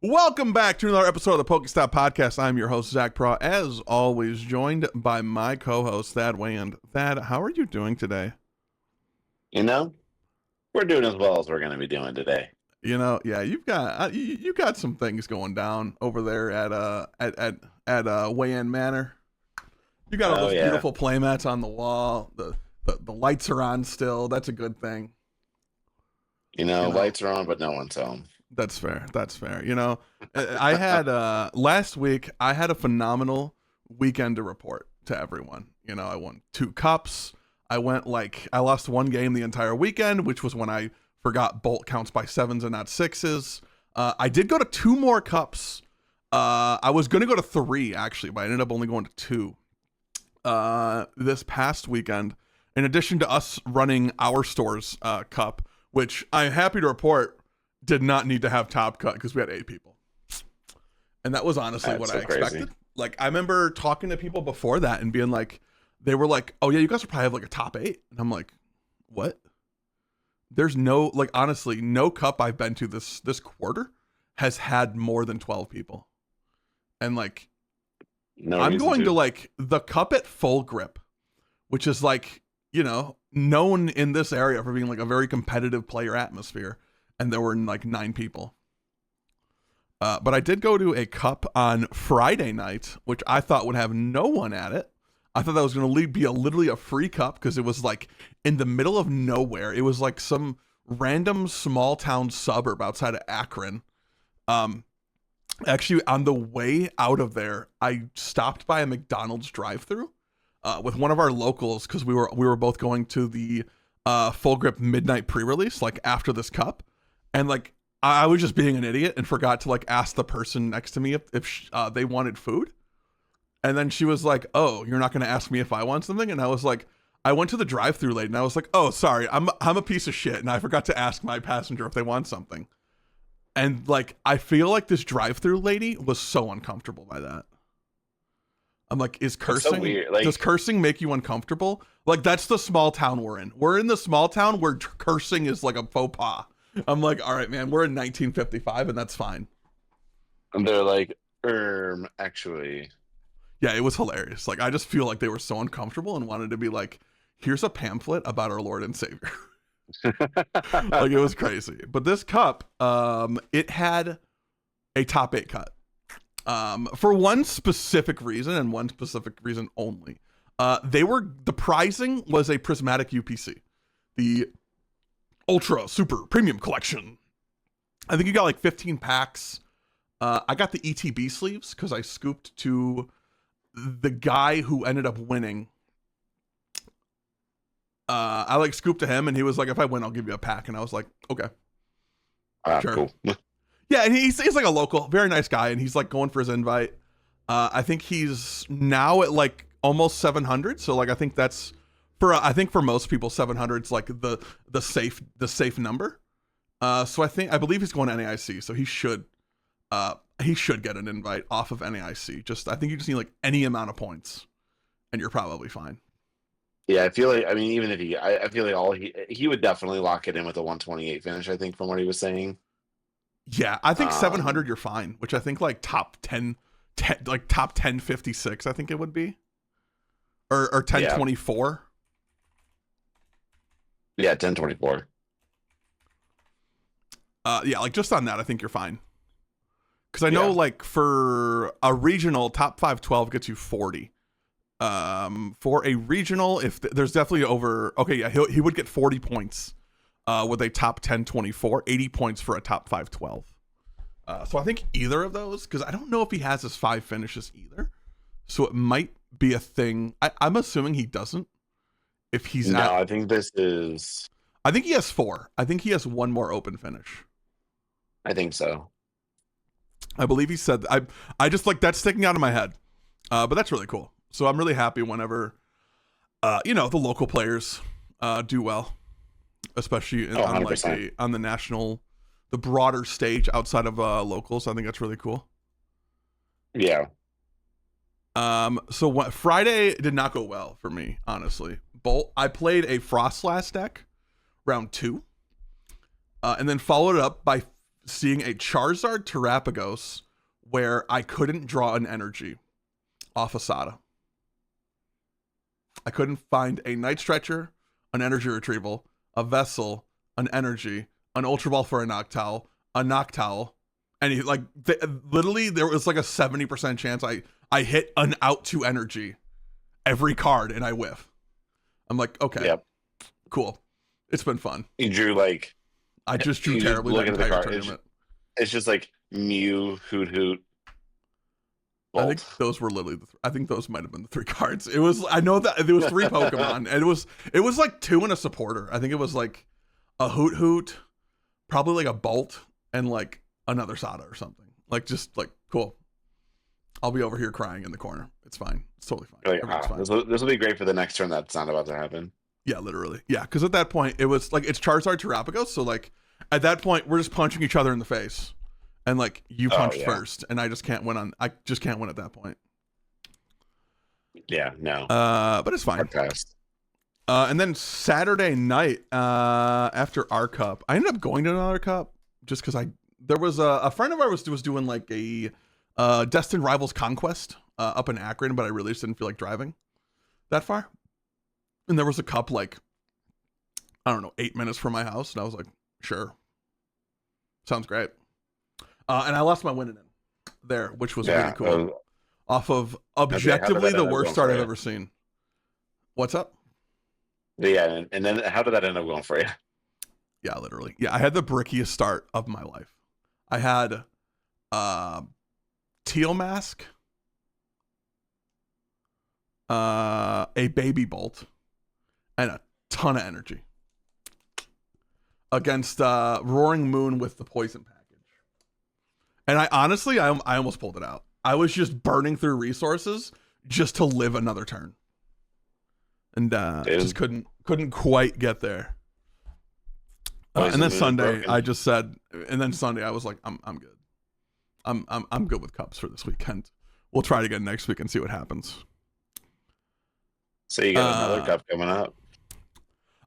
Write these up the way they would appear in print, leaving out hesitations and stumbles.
Welcome back to another episode of the PokeStop Podcast. I'm your host, Zach Pro, as always, joined by my co-host, Thad Wand. Thad, how are you doing today? You know, we're doing as well as we're going to be doing today. You know, yeah, you've got some things going down over there at Weigh-In Manor. You got all those beautiful playmats on the wall. The lights are on still. That's a good thing. You know, lights are on, but no one's home. That's fair. You know, I had last week, I had a phenomenal weekend to report to everyone. You know, I won 2 cups. I lost one game the entire weekend, which was when I forgot Bolt counts by 7s and not 6s. I did go to 2 more cups. I was going to go to 3 actually, but I ended up only going to 2 this past weekend. In addition to us running our store's cup, which I'm happy to report did not need to have top cut because we had 8 people. And that was honestly what I expected. Crazy. Like, I remember talking to people before that and being like, they were like, oh yeah, you guys will probably have like a top 8. And I'm like, what? There's no, like, honestly, no cup I've been to this quarter has had more than 12 people. And like, I'm going to like the cup at Full Grip, which is like, you know, known in this area for being like a very competitive player atmosphere. And there were like 9 people. But I did go to a cup on Friday night, which I thought would have no one at it. I thought that was going to be literally a free cup because it was like in the middle of nowhere. It was like some random small town suburb outside of Akron. Actually, on the way out of there, I stopped by a McDonald's drive-thru with one of our locals because we were both going to the Full Grip midnight pre-release like after this cup. And like, I was just being an idiot and forgot to like ask the person next to me if they wanted food. And then she was like, oh, you're not going to ask me if I want something? And I was like, I went to the drive-thru late and I was like, oh, sorry, I'm a piece of shit. And I forgot to ask my passenger if they want something. And like, I feel like this drive-thru lady was so uncomfortable by that. I'm like, is cursing, so weird. Like, does cursing make you uncomfortable? Like, that's the small town we're in. We're in the small town where cursing is like a faux pas. I'm like, all right, man, we're in 1955 and that's fine. And they're like, actually. Yeah, it was hilarious. Like, I just feel like they were so uncomfortable and wanted to be like, here's a pamphlet about our Lord and Savior. Like, it was crazy. But this cup, it had a top 8 cut. For one specific reason and one specific reason only. The pricing was a prismatic UPC. The Ultra Super Premium Collection. I think you got like 15 packs. I got the ETB sleeves because I scooped to the guy who ended up winning. I like scooped to him and he was like, if I win, I'll give you a pack. And I was like, okay. Sure. Cool. Yeah, and he's like a local, very nice guy, and he's like going for his invite. I think he's now at like almost 700. So like I think that's for most people 700 is like the safe number. So I believe he's going to NAIC, so he should get an invite off of NAIC. I think you just need like any amount of points, and you're probably fine. Yeah, I feel like, I mean, even if I feel like he would definitely lock it in with a 128 finish. I think from what he was saying. Yeah, I think 700 you're fine, which I think like top 1056 I think it would be, or 1024. Yeah, 1024. Yeah, like just on that, I think you're fine. Because I know like for a regional, top 512 gets you 40. For a regional, if there's definitely over, okay, yeah, he would get 40 points with a top 1024, 80 points for a top 512. So I think either of those, because I don't know if he has his 5 finishes either. So it might be a thing. I'm assuming he doesn't. If he's not. No, I think this is. I think he has 4. I think he has 1 more open finish. I think so. I believe he said, I just like that's sticking out of my head. But that's really cool. So I'm really happy whenever, the local players do well, especially on the national, the broader stage outside of locals. I think that's really cool. Yeah. So Friday did not go well for me, honestly. I played a Frostlass deck round 2, and then followed it up by seeing a Charizard Terapagos where I couldn't draw an energy off a Sada. I couldn't find a Night Stretcher, an energy retrieval, a Vessel, an energy, an Ultra Ball for a Noctowl, and he, like, literally there was like a 70% chance I hit an out to energy every card and I whiff. I'm like, okay, cool. It's been fun. You drew like... I just drew terribly that entire tournament. It's just like Mew, Hoot, Bolt. I think those were literally I think those might have been the 3 cards. It was, I know that there was 3 Pokemon, and it was like 2 and a supporter. I think it was like a Hoot, probably like a Bolt, and like another Sada or something. Like, just like, cool. I'll be over here crying in the corner. It's fine. It's totally fine. Like, fine. This will be great for the next turn that's not about to happen. Yeah, literally. Yeah, because at that point, it was like, it's Charizard Terapagos, so like, at that point, we're just punching each other in the face. And like, you punched first, and I just can't win at that point. Yeah, no. But it's fine. And then Saturday night, after our cup, I ended up going to another cup just because there was a friend of ours was doing like a Destined Rivals Conquest up in Akron, but I really just didn't feel like driving that far. And there was a cup like, I don't know, 8 minutes from my house, and I was like, sure, sounds great. And I lost my winning in there, which was really cool. Off of objectively the worst start I've ever seen. What's up? Yeah, and then how did that end up going for you? Yeah, literally. Yeah, I had the brickiest start of my life. I had Teal Mask, a Baby Bolt, and a ton of energy against Roaring Moon with the poison package. And I honestly, I almost pulled it out. I was just burning through resources just to live another turn. And just couldn't quite get there. And then Sunday, I just said, and then Sunday I was like, I'm good. I'm good with cups for this weekend. We'll try it again next week and see what happens. So you got another cup coming up.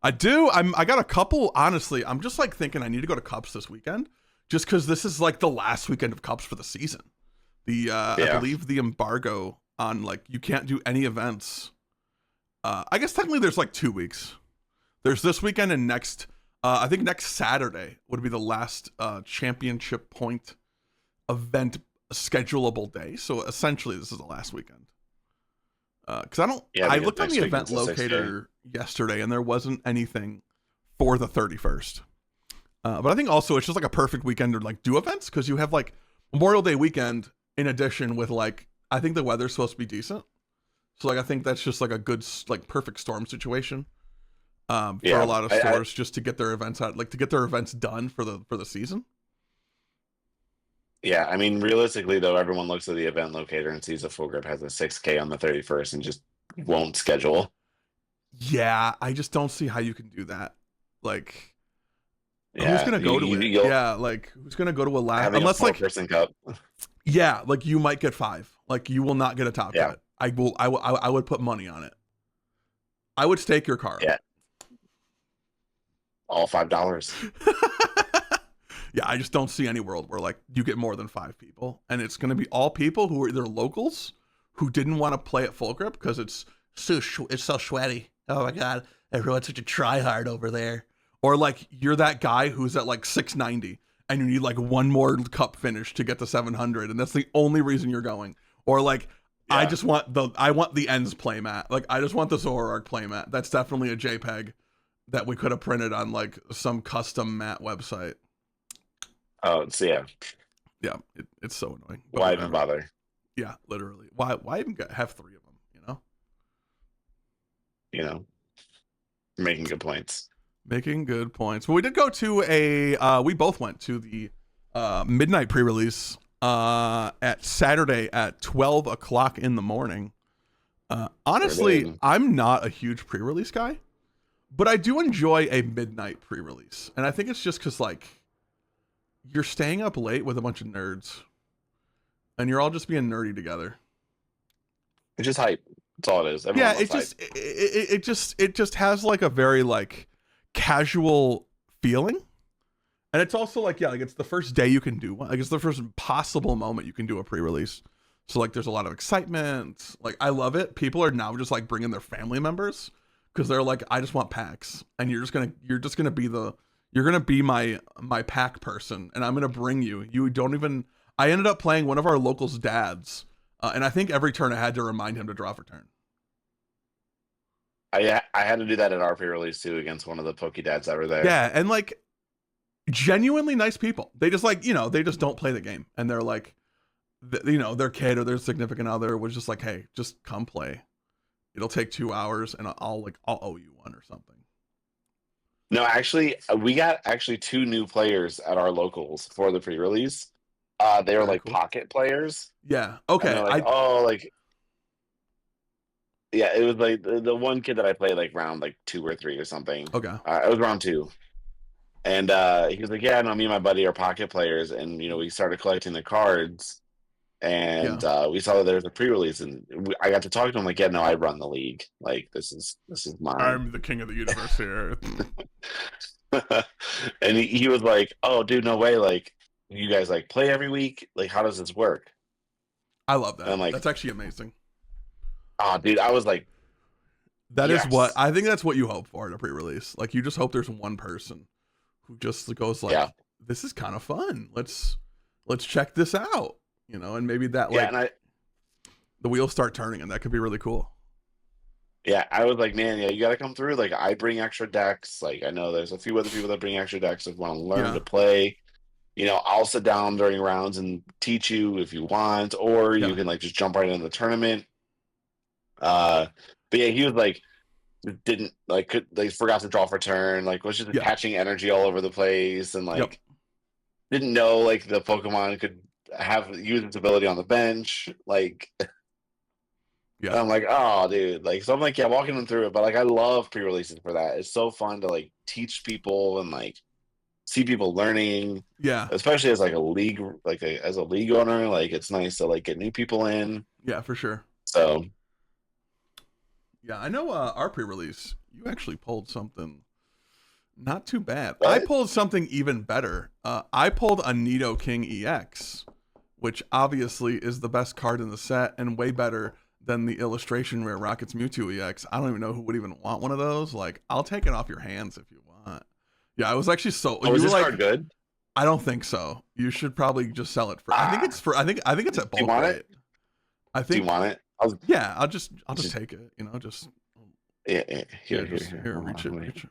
I do. I got a couple. Honestly, I'm just like thinking I need to go to cups this weekend, just because this is like the last weekend of cups for the season. I believe the embargo on like you can't do any events. I guess technically there's like 2 weeks. There's this weekend and next. I think next Saturday would be the last championship point event schedulable day. So essentially, this is the last weekend. Because I looked on the event locator yesterday, and there wasn't anything for the 31st. But I think also it's just like a perfect weekend to like do events because you have like Memorial Day weekend in addition with like I think the weather's supposed to be decent. So like I think that's just like a good like perfect storm situation. For a lot of stores just to get their events out, like to get their events done for the season. Yeah, I mean, realistically though, everyone looks at the event locator and sees a Full Grip has a 6K on the 31st and just won't schedule. Yeah, I just don't see how you can do that. Like, who's gonna go to it? Yeah, like who's gonna go to a last unless like person cup? Yeah, like you might get 5. Like you will not get a top cut. I would put money on it. I would stake your car. Yeah. All $5. Yeah, I just don't see any world where like you get more than 5 people, and it's going to be all people who are either locals who didn't want to play at Full Grip because it's so sweaty. Oh my god, everyone's such a tryhard over there. Or like you're that guy who's at like 690 and you need like one more cup finish to get to 700, and that's the only reason you're going. Or like I want the ends playmat. Like I just want the Zoroark playmat. That's definitely a JPEG that we could have printed on like some custom mat website. Oh, it's yeah, it's so annoying. But why even bother? Yeah, literally. Why even have 3 of them? Making good points. Making good points. Well, we did go to we both went to the midnight pre-release at Saturday at 12 o'clock in the morning. Honestly, I'm not a huge pre-release guy, but I do enjoy a midnight pre-release, and I think it's just because like. You're staying up late with a bunch of nerds, and you're all just being nerdy together. It's just hype. That's all it is. Everyone it just has like a very like casual feeling, And it's also like, yeah, like it's the first day you can do one. Like it's the first possible moment you can do a pre-release. So like there's a lot of excitement. Like I love it. People are now just like bringing their family members because they're like, I just want packs, and you're just gonna be my pack person, and I'm gonna bring you. You don't even. I ended up playing one of our locals' dads, and I think every turn I had to remind him to draw for turn. I had to do that at our pre-release too against one of the Poke Dads that were there. Yeah, and like genuinely nice people. They just like, they just don't play the game, and they're like, their kid or their significant other was just like, hey, just come play. It'll take 2 hours, and I'll owe you one or something. No, actually, we got 2 new players at our locals for the pre-release. They were like cool. Pocket players. Yeah. Okay. Yeah, it was like the one kid that I played like round like 2 or 3 or something. Okay. It was round 2. And he was like, yeah, no, me and my buddy are pocket players. And, we started collecting the cards. And we saw that there was a pre-release. And I got to talk to him like, yeah, no, I run the league. Like, this is mine. I'm the king of the universe here. And he was like, oh, dude, no way. Like, you guys like play every week? Like, how does this work? I love that. Like, that's actually amazing. Oh, dude, I was like, yes. I think that's what you hope for in a pre-release. Like, you just hope there's one person who just goes like, this is kind of fun. Let's check this out, and maybe that the wheels start turning, and that could be really cool. Yeah, I was like, man, you got to come through. Like, I bring extra decks. Like, I know there's a few other people that bring extra decks that want to learn to play. I'll sit down during rounds and teach you if you want, or you can like just jump right into the tournament. But yeah, he was like, didn't like, forgot to draw for turn, like was just catching energy all over the place, and like didn't know like the Pokemon could use its ability on the bench, like. Yeah, I'm like, oh, dude, like, so I'm like, walking them through it, but like, I love pre-releases for that. It's so fun to like teach people and like see people learning. Yeah, especially as like a league, as a league owner, like it's nice to like get new people in. Yeah, for sure. So, yeah, I know our pre-release, you actually pulled something not too bad. What? I pulled something even better. I pulled a Nido King EX, which obviously is the best card in the set and way better than the illustration rare Rockets Mewtwo EX. I don't even know who would even want one of those. Like, I'll take it off your hands if you want. Yeah, I was actually so. Oh, is this card good? I don't think so. You should probably just sell it for. I think it's for. I think it's at bulk. Do you want it? I think. Do you want it? I'll just take it. Just. Yeah. Here. Reach it.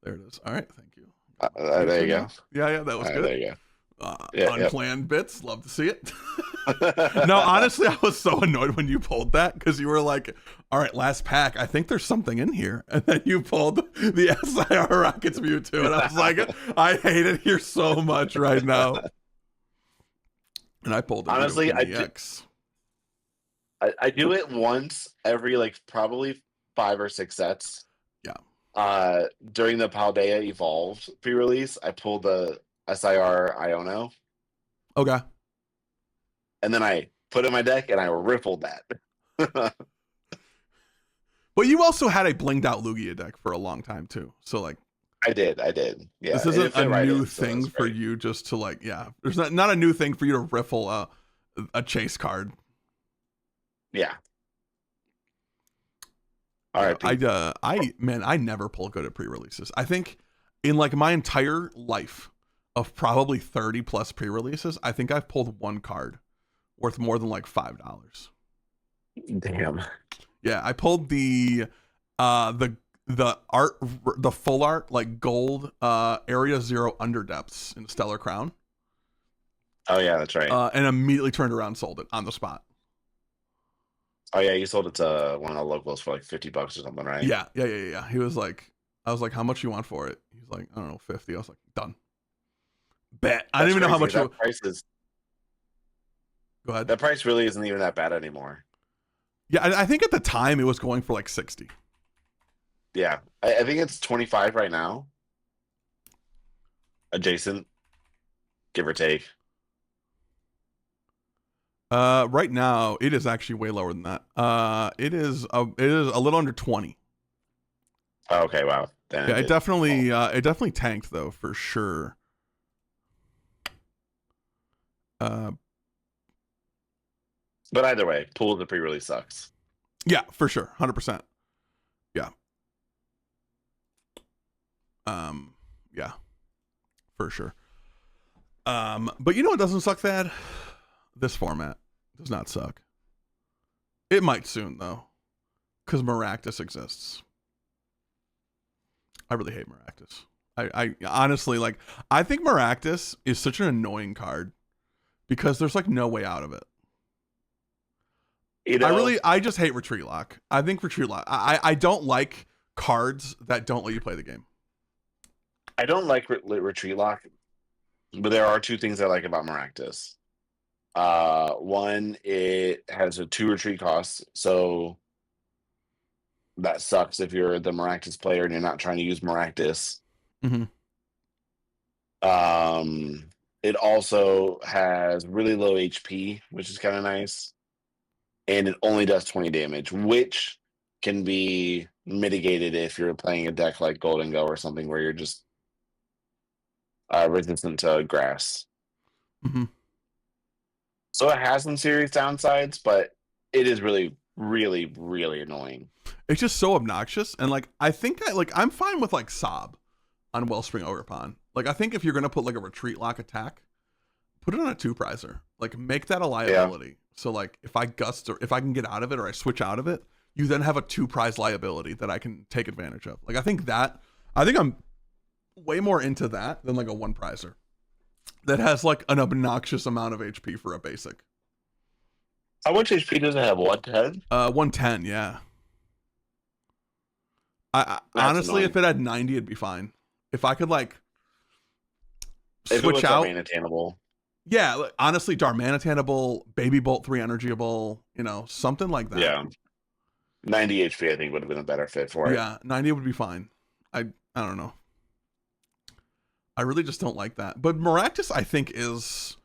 There it is. All right. Thank you. There you go. Yeah. That was good. There you go. Unplanned bits, love to see it. No, honestly, I was so annoyed when you pulled that because you were like, all right, last pack, I think there's something in here, and then you pulled the SIR Rockets Mewtwo, and I was like, I hate it here so much right now. And I pulled honestly, I do it once every like probably 5 or 6 sets. Yeah. During the Paldea Evolved pre-release, I pulled the SIR Iono. Okay. And then I put in my deck and I riffled that. But you also had a blinged out Lugia deck for a long time too. So like I did. Yeah. This isn't a new thing for you just to like, there's not a new thing for you to riffle a chase card. Yeah. All right. I never pull good at pre-releases. I think in like my entire life of probably 30 plus pre-releases, I think I've pulled one card worth more than like $5. Damn. Yeah, I pulled the art, the full art, like gold area 0 underdepths in Stellar Crown. Oh yeah, that's right. And immediately turned around and sold it on the spot. Oh yeah, you sold it to one of the locals for like $50 or something, right? Yeah. He was like, I was like, how much you want for it? He's like, I don't know, 50. I was like, done. Bet. I don't even know how much that price is. Go ahead. That price really isn't even that bad anymore. Yeah, I think at the time it was going for like 60. Yeah, I think it's 25 right now. Adjacent, give or take. Right now it is actually way lower than that. It is a little under 20. Oh, okay, wow. Then it definitely tanked though for sure. Uh, But either way, Pool of the pre-release sucks. yeah, for sure, 100%. Yeah. Yeah, for sure. But you know what doesn't suck, Thad? This format does not suck. It might soon though, because Maractus exists. I really hate Maractus. I honestly like. I think Maractus is such an annoying card because there's like no way out of it. You know, I just hate Retreat Lock. I think Retreat Lock. I don't like cards that don't let you play the game. I don't like Retreat Lock, but there are two things I like about Maractus. One, it has a 2 retreat costs, so that sucks if you're the Maractus player and you're not trying to use Maractus. Mm-hmm. It also has really low HP, which is kind of nice, and it only does 20 damage, which can be mitigated if you're playing a deck like Golden Go or something where you're just resistant to grass. Mm-hmm. So it has some serious downsides, but it is really, really, really annoying. It's just so obnoxious, and like I think I'm fine with like Sob on Wellspring Ogerpon. Like I think if you're gonna put like a Retreat Lock attack, put it on a 2-prizer. Like make that a liability. Yeah. So like if I gust or if I can get out of it or I switch out of it, you then have a 2-prize liability that I can take advantage of. Like I think I'm way more into that than like a 1-prizer that has like an obnoxious amount of HP for a basic. How much HP does it have? 110? 110, yeah. I honestly, if it had 90, it'd be fine. If I could like switch out. Darmanitanable. Yeah, like, honestly, Darmanitanable, Baby Bolt 3 Energyable, something like that. Yeah. 90 HP, I think, would have been a better fit for it. Yeah, 90 would be fine. I don't know. I really just don't like that. But Maractus, I think, is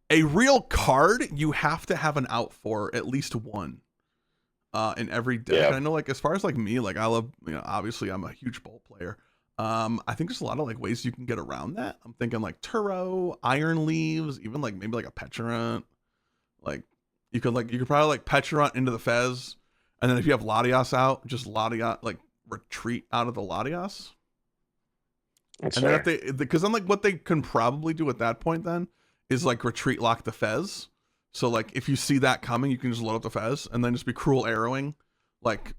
a real card you have to have an out for at least one in every deck. Yeah. And I know, like, as far as like me, like I love, obviously I'm a huge Bolt player. I think there's a lot of like ways you can get around that. I'm thinking like Turo, Iron Leaves, even like maybe like a Petulant. Like you could probably like Petulant into the Fez, and then if you have Latias out, just Latias like retreat out of the Latias. That's and fair. then because then like what they can probably do at that point then is like retreat lock the Fez. So like if you see that coming, you can just load up the Fez and then just be cruel arrowing like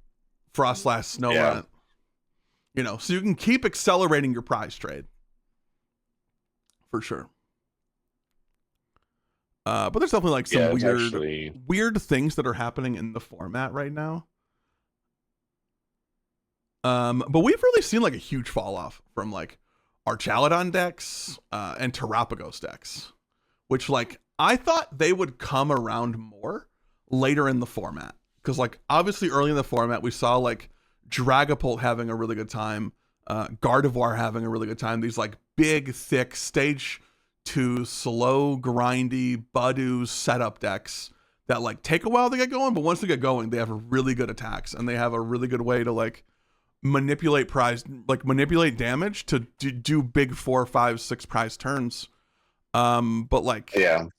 Frost Snow Rent. So you can keep accelerating your prize trade. For sure. But there's definitely like some weird things that are happening in the format right now. But we've really seen like a huge fall off from like Archaladon decks and Terapagos decks, which like I thought they would come around more later in the format. Because like obviously early in the format we saw like Dragapult having a really good time, Gardevoir having a really good time. These like big, thick stage 2 slow, grindy Budew setup decks that like take a while to get going, but once they get going, they have really good attacks and they have a really good way to like manipulate damage to do big 4, 5, 6 prize turns. But like and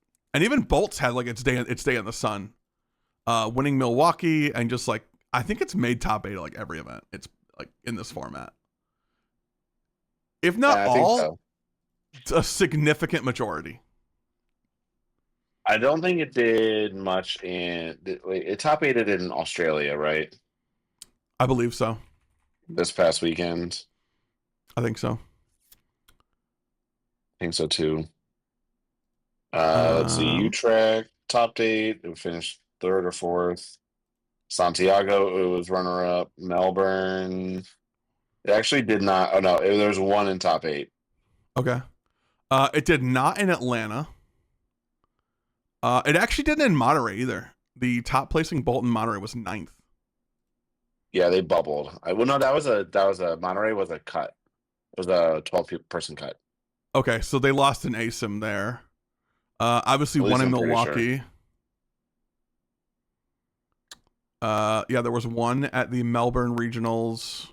even Bolt's had like its day in the sun, winning Milwaukee and just like I think it's made top 8 like every event. It's like in this format. If not all, a significant majority. I don't think it did much it top 8'd in Australia, right? I believe so. This past weekend. I think so. I think so too. Let's see. Utrecht top 8. It finished 3rd or 4th. Santiago, it was runner-up. Melbourne, it actually did not. Oh no, there's one in top 8. Okay. It did not in Atlanta. It actually didn't in Monterey either. The top placing Bolt in Monterey was 9th. Yeah, they bubbled. That was a Monterey was a cut. It was a 12-person cut. Okay, so they lost an ASIM there. Obviously one in Milwaukee. Sure. There was one at the Melbourne Regionals.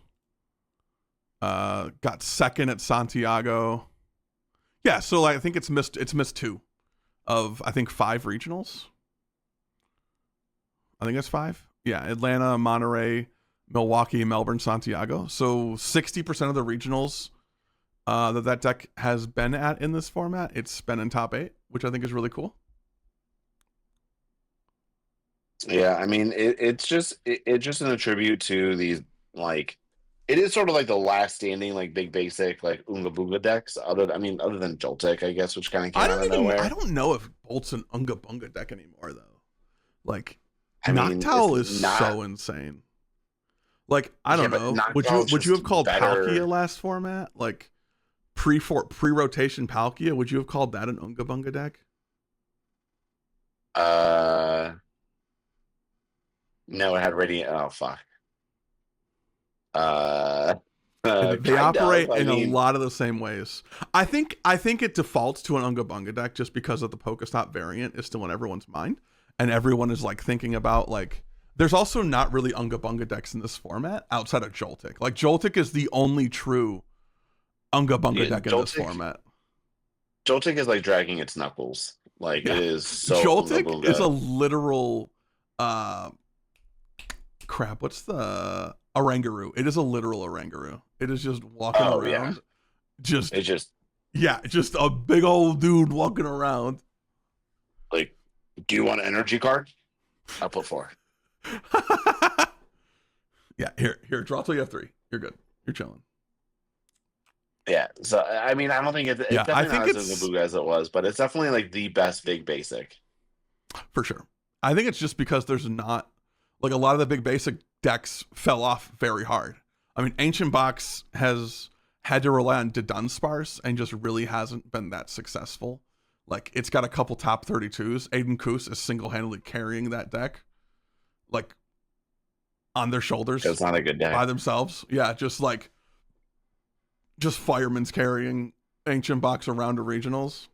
Got 2nd at Santiago. Yeah, so like, I think it's missed 2. of, I think, 5 regionals. I think that's 5. Yeah, Atlanta, Monterey, Milwaukee, Melbourne, Santiago. So 60% of the regionals that deck has been at in this format, it's been in top 8, which I think is really cool. Yeah, I mean, it's just an attribute to these, like, it is sort of like the last standing, like, big basic, like, Unga Bunga decks. Other than Joltik, I guess, which kind of came out of nowhere. I don't know if Bolt's an Unga Bunga deck anymore, though. Like, I mean, Noctowl is so insane. Like, I don't know. Would you have called Palkia last format? Like, pre-rotation Palkia, would you have called that an Unga Bunga deck? No, it had Radiant. Oh, fuck. They operate in a lot of the same ways. I think it defaults to an Unga Bunga deck just because of the PokeStop variant is still in everyone's mind, and everyone is like thinking about, like, there's also not really Unga Bunga decks in this format outside of Joltik. Like, Joltik is the only true Unga Bunga deck in this format. Joltik is like dragging its knuckles. Like, it is so Joltik is a literal crap. What's the Oranguru? It is a literal Oranguru. It is just walking around. Yeah. Just a big old dude walking around. Like, do you want an energy card? I'll put 4. Yeah, here, draw till you have 3. You're good. You're chilling. Yeah, so I mean, I don't think it's definitely not as Unga Bunga as it was, but it's definitely like the best big basic. For sure. I think it's just because there's not, like, a lot of the big basic decks fell off very hard. I mean, Ancient Box has had to rely on Dunsparce and just really hasn't been that successful. Like, it's got a couple top 32s. Aiden Koos is single-handedly carrying that deck, like, on their shoulders. It's not a good deck. By themselves. Yeah, just Fireman's carrying Ancient Box around to regionals.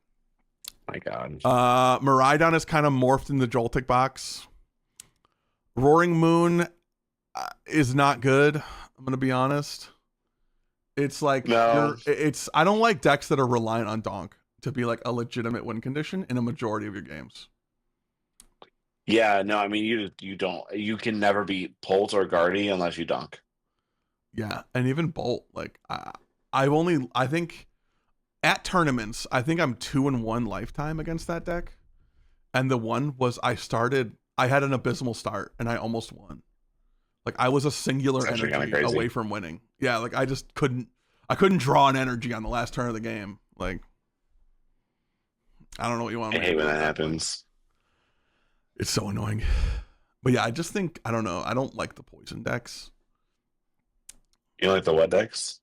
My God. Miraidon is kind of morphed in the Joltik box. Roaring Moon is not good. I'm gonna be honest. It's like, I don't like decks that are reliant on Donk to be like a legitimate win condition in a majority of your games. Yeah, no, I mean, you can never beat Polt or Guardy unless you Donk. Yeah, and even Bolt, like, I think at tournaments, I think I'm 2-1 lifetime against that deck. And the one was I had an abysmal start and I almost won. Like, I was a singular energy away from winning. Yeah, like, I just couldn't draw an energy on the last turn of the game. Like, I don't know what you want to do. I hate when that happens. It's so annoying. But yeah, I just think, I don't know, I don't like the poison decks. You like the what decks?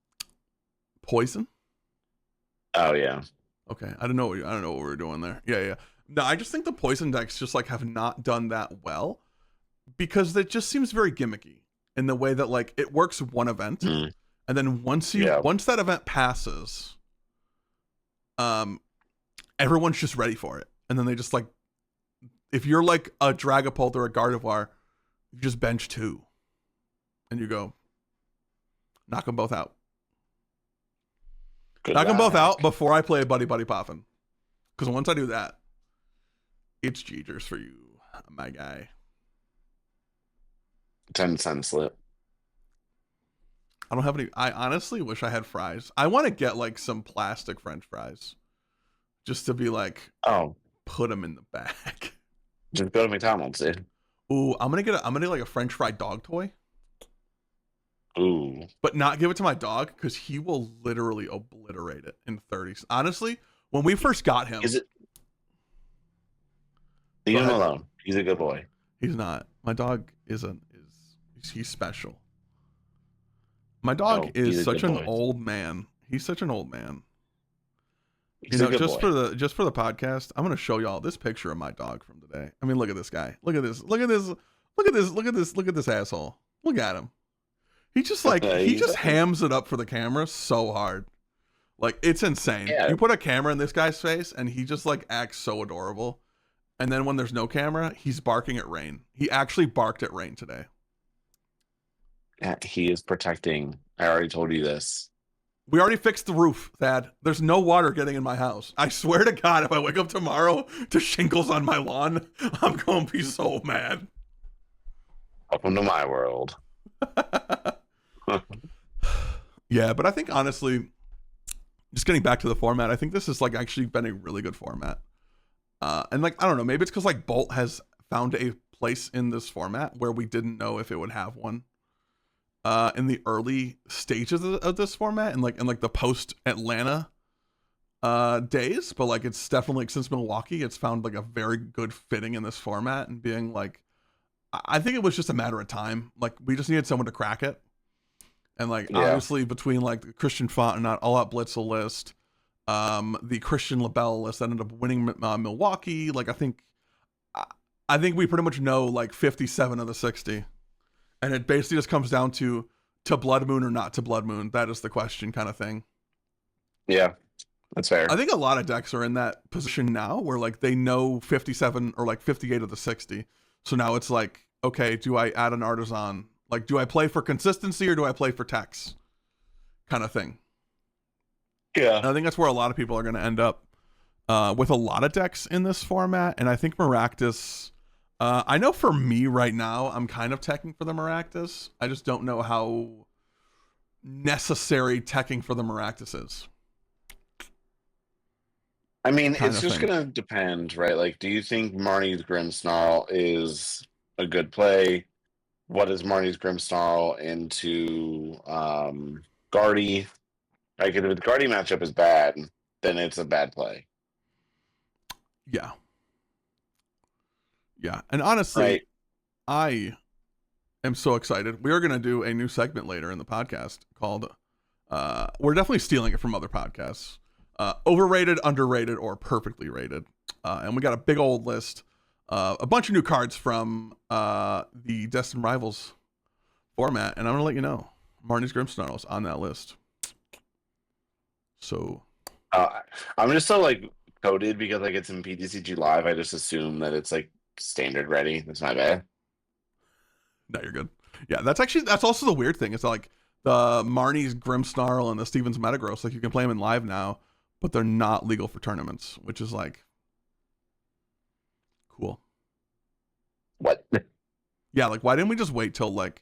Poison? Oh yeah. Okay. I don't know what we were doing there. Yeah. No, I just think the poison decks just like have not done that well because it just seems very gimmicky in the way that, like, it works one event and then once that event passes, everyone's just ready for it. And then they just, like, if you're like a Dragapult or a Gardevoir, you just bench 2 and you go knock them both out. Knock them both out before I play Buddy Poffin. Because once I do that, it's Jeegers for you, my guy. 10-cent slip. I don't have any. I honestly wish I had fries. I want to get like some plastic French fries, just to be like, put them in the bag. Just go to McDonald's, dude. Ooh, I'm gonna get like a French fry dog toy. Ooh. But not give it to my dog because he will literally obliterate it in 30. Honestly, when we first got him, leave him alone. He's a good boy. He's not. My dog he's special. My dog is such an old man. He's such an old man. Just for the podcast, I'm gonna show y'all this picture of my dog from today. I mean, look at this guy. Look at this asshole. Look at him. He just hams it up for the camera so hard. Like, it's insane. Yeah. You put a camera in this guy's face and he just like acts so adorable. And then when there's no camera, he's barking at rain. He actually barked at rain today. He is protecting. I already told you this. We already fixed the roof, Thad. There's no water getting in my house. I swear to God, if I wake up tomorrow to shingles on my lawn, I'm going to be so mad. Welcome to my world. Yeah, but I think honestly, just getting back to the format, I think this has like actually been a really good format. And like, I don't know, maybe it's because like Bolt has found a place in this format where we didn't know if it would have one in the early stages of this format and like the post Atlanta days. But like, it's definitely like, since Milwaukee, it's found like a very good fitting in this format and being like, I think it was just a matter of time. Like, we just needed someone to crack it. And like, obviously between like the Christian Fontenot All Out Blitzel list, the Christian LaBelle list that ended up winning Milwaukee. Like, I think we pretty much know like 57 of the 60. And it basically just comes down to Blood Moon or not to Blood Moon. That is the question kind of thing. Yeah, that's fair. I think a lot of decks are in that position now where like they know 57 or like 58 of the 60. So now it's like, okay, do I add an Artisan? Like, do I play for consistency or do I play for text? Kind of thing. Yeah. And I think that's where a lot of people are going to end up with a lot of decks in this format. And I think Maractus, I know for me right now, I'm kind of teching for the Maractus. I just don't know how necessary teching for the Maractus is. I mean, it's just going to depend, right? Like, do you think Marnie's Grimmsnarl is a good play? What is Marnie's Grimmsnarl into Guardy? Like, if the Guardy matchup is bad, then it's a bad play. Yeah. Yeah. And honestly, right. I am so excited. We are going to do a new segment later in the podcast called, we're definitely stealing it from other podcasts, overrated, underrated, or perfectly rated. And we got a big old list. A bunch of new cards from the Destined Rivals format, and I'm gonna let you know Marnie's Grimmsnarl's on that list. So I'm just so like coded because like it's in PTCG Live. I just assume that it's like standard ready. That's my bad. No, you're good. Yeah, that's also the weird thing. It's like the Marnie's Grimmsnarl and the Stevens Metagross. Like, you can play them in live now, but they're not legal for tournaments, which is like cool. What? Yeah, like, why didn't we just wait till like,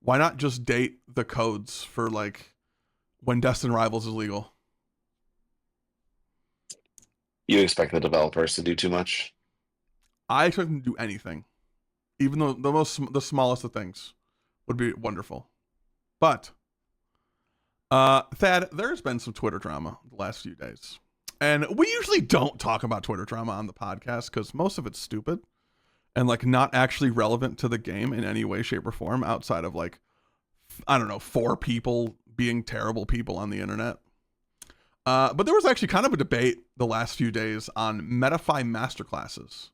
why not just date the codes for like when Destined Rivals is legal? You expect the developers to do too much? I expect them to do anything, even though the smallest of things would be wonderful. But Thad, there's been some Twitter drama the last few days, and we usually don't talk about Twitter drama on the podcast because most of it's stupid and like not actually relevant to the game in any way, shape, or form outside of like, I don't know, 4 people being terrible people on the internet. But there was actually kind of a debate the last few days on MetaFi masterclasses.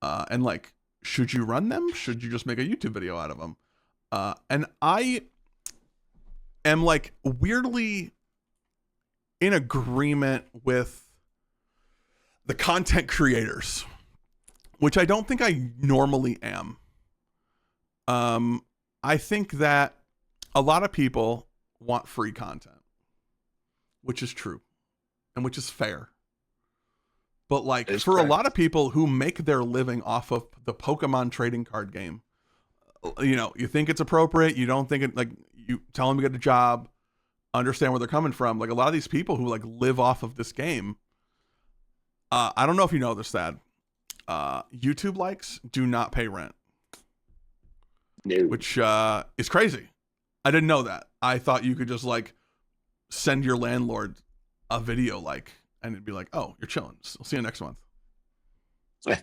And like, should you run them? Should you just make a YouTube video out of them? And I am like weirdly in agreement with the content creators, which I don't think I normally am. I think that a lot of people want free content, which is true and which is fair. But like, for correct. A lot of people who make their living off of the Pokemon trading card game, you know, you think it's appropriate, you don't think it, like, you tell them to get a job, understand where they're coming from. Like, a lot of these people who like live off of this game, I don't know if you know this, Thad, YouTube likes do not pay rent. No. Which is crazy. I didn't know that. I thought you could just like send your landlord a video like, and it'd be like, oh, you're chilling. I'll see you next month.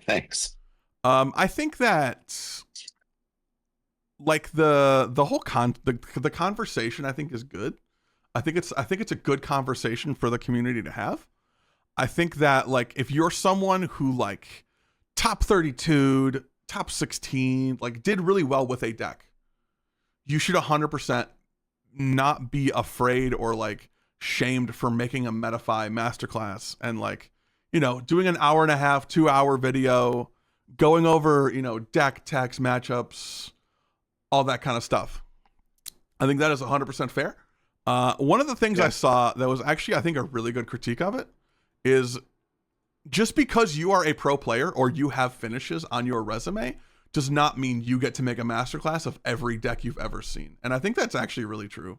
Thanks. I think that like the whole the conversation I think is good. I think it's a good conversation for the community to have. I think that like if you're someone who like top 32, top 16, like did really well with a deck, you should 100% not be afraid or like shamed for making a MetaFi masterclass and like, you know, doing an hour and a half, 2-hour video, going over, you know, deck text matchups, all that kind of stuff. I think that is 100% fair. One of the things Yeah. I saw that was actually, I think, a really good critique of it is just because you are a pro player or you have finishes on your resume does not mean you get to make a masterclass of every deck you've ever seen. And I think that's actually really true.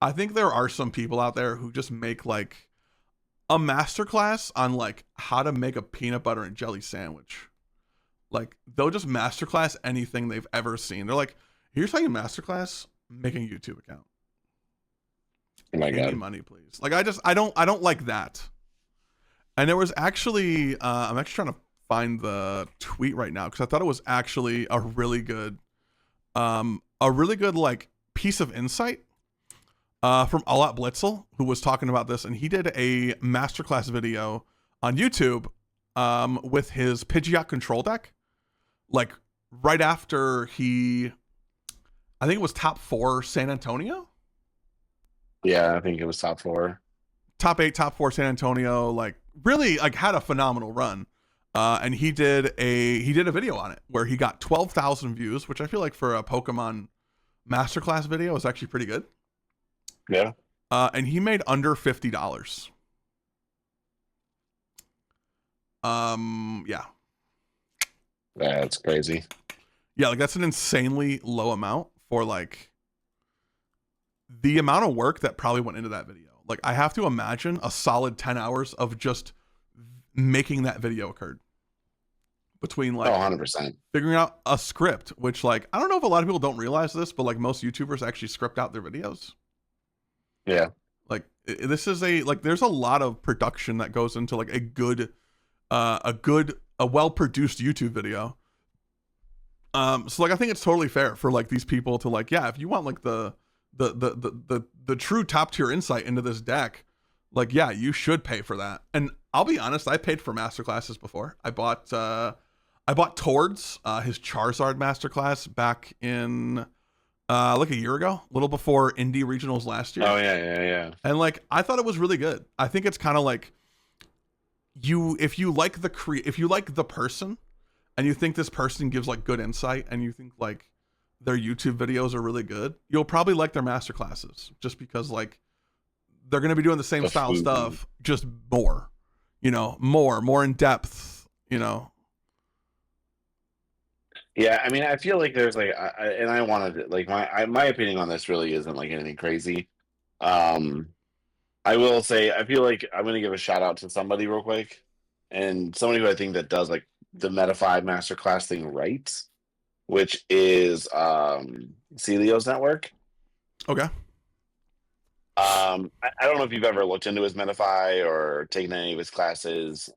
I think there are some people out there who just make like a masterclass on like how to make a peanut butter and jelly sandwich. Like they'll just masterclass anything they've ever seen. They're like, here's how you masterclass making a YouTube account. Oh my Pay me God. money, please. Like I don't like that. And there was actually, I'm actually trying to find the tweet right now because I thought it was actually a really good like piece of insight from All Out Blitzel, who was talking about this, and he did a masterclass video on YouTube with his Pidgeot control deck, like right after I think it was top 4 San Antonio. Yeah, I think it was top 4. Top 8, top 4 San Antonio, like really like had a phenomenal run. And he did a video on it where he got 12,000 views, which I feel like for a Pokemon masterclass video is actually pretty good. Yeah. And he made under $50. Yeah. That's crazy. Yeah, like that's an insanely low amount for like the amount of work that probably went into that video. Like I have to imagine a solid 10 hours of just making that video occurred between like 100%. figuring out a script, which like I don't know if a lot of people don't realize this, but like most YouTubers actually script out their videos. Yeah. Like this is there's a lot of production that goes into like a well-produced YouTube video. So like I think it's totally fair for like these people to like, yeah, if you want like the true top tier insight into this deck, like yeah, you should pay for that. And I'll be honest, I paid for masterclasses before. I bought Tord's his Charizard masterclass back in like a year ago, a little before Indie Regionals last year. Oh yeah. And like I thought it was really good. I think it's kind of like if you like the person and you think this person gives like good insight and you think like their YouTube videos are really good, you'll probably like their masterclasses just because like they're going to be doing the same style stuff, just more, more in depth, Yeah, I mean, I feel like there's like, and I wanted to, like my opinion on this really isn't like anything crazy. I will say I feel like I'm gonna give a shout out to somebody real quick, and somebody who I think that does like the Metafy Masterclass thing right, which is Celio's network. Okay. I don't know if you've ever looked into his Metafy or taken any of his classes.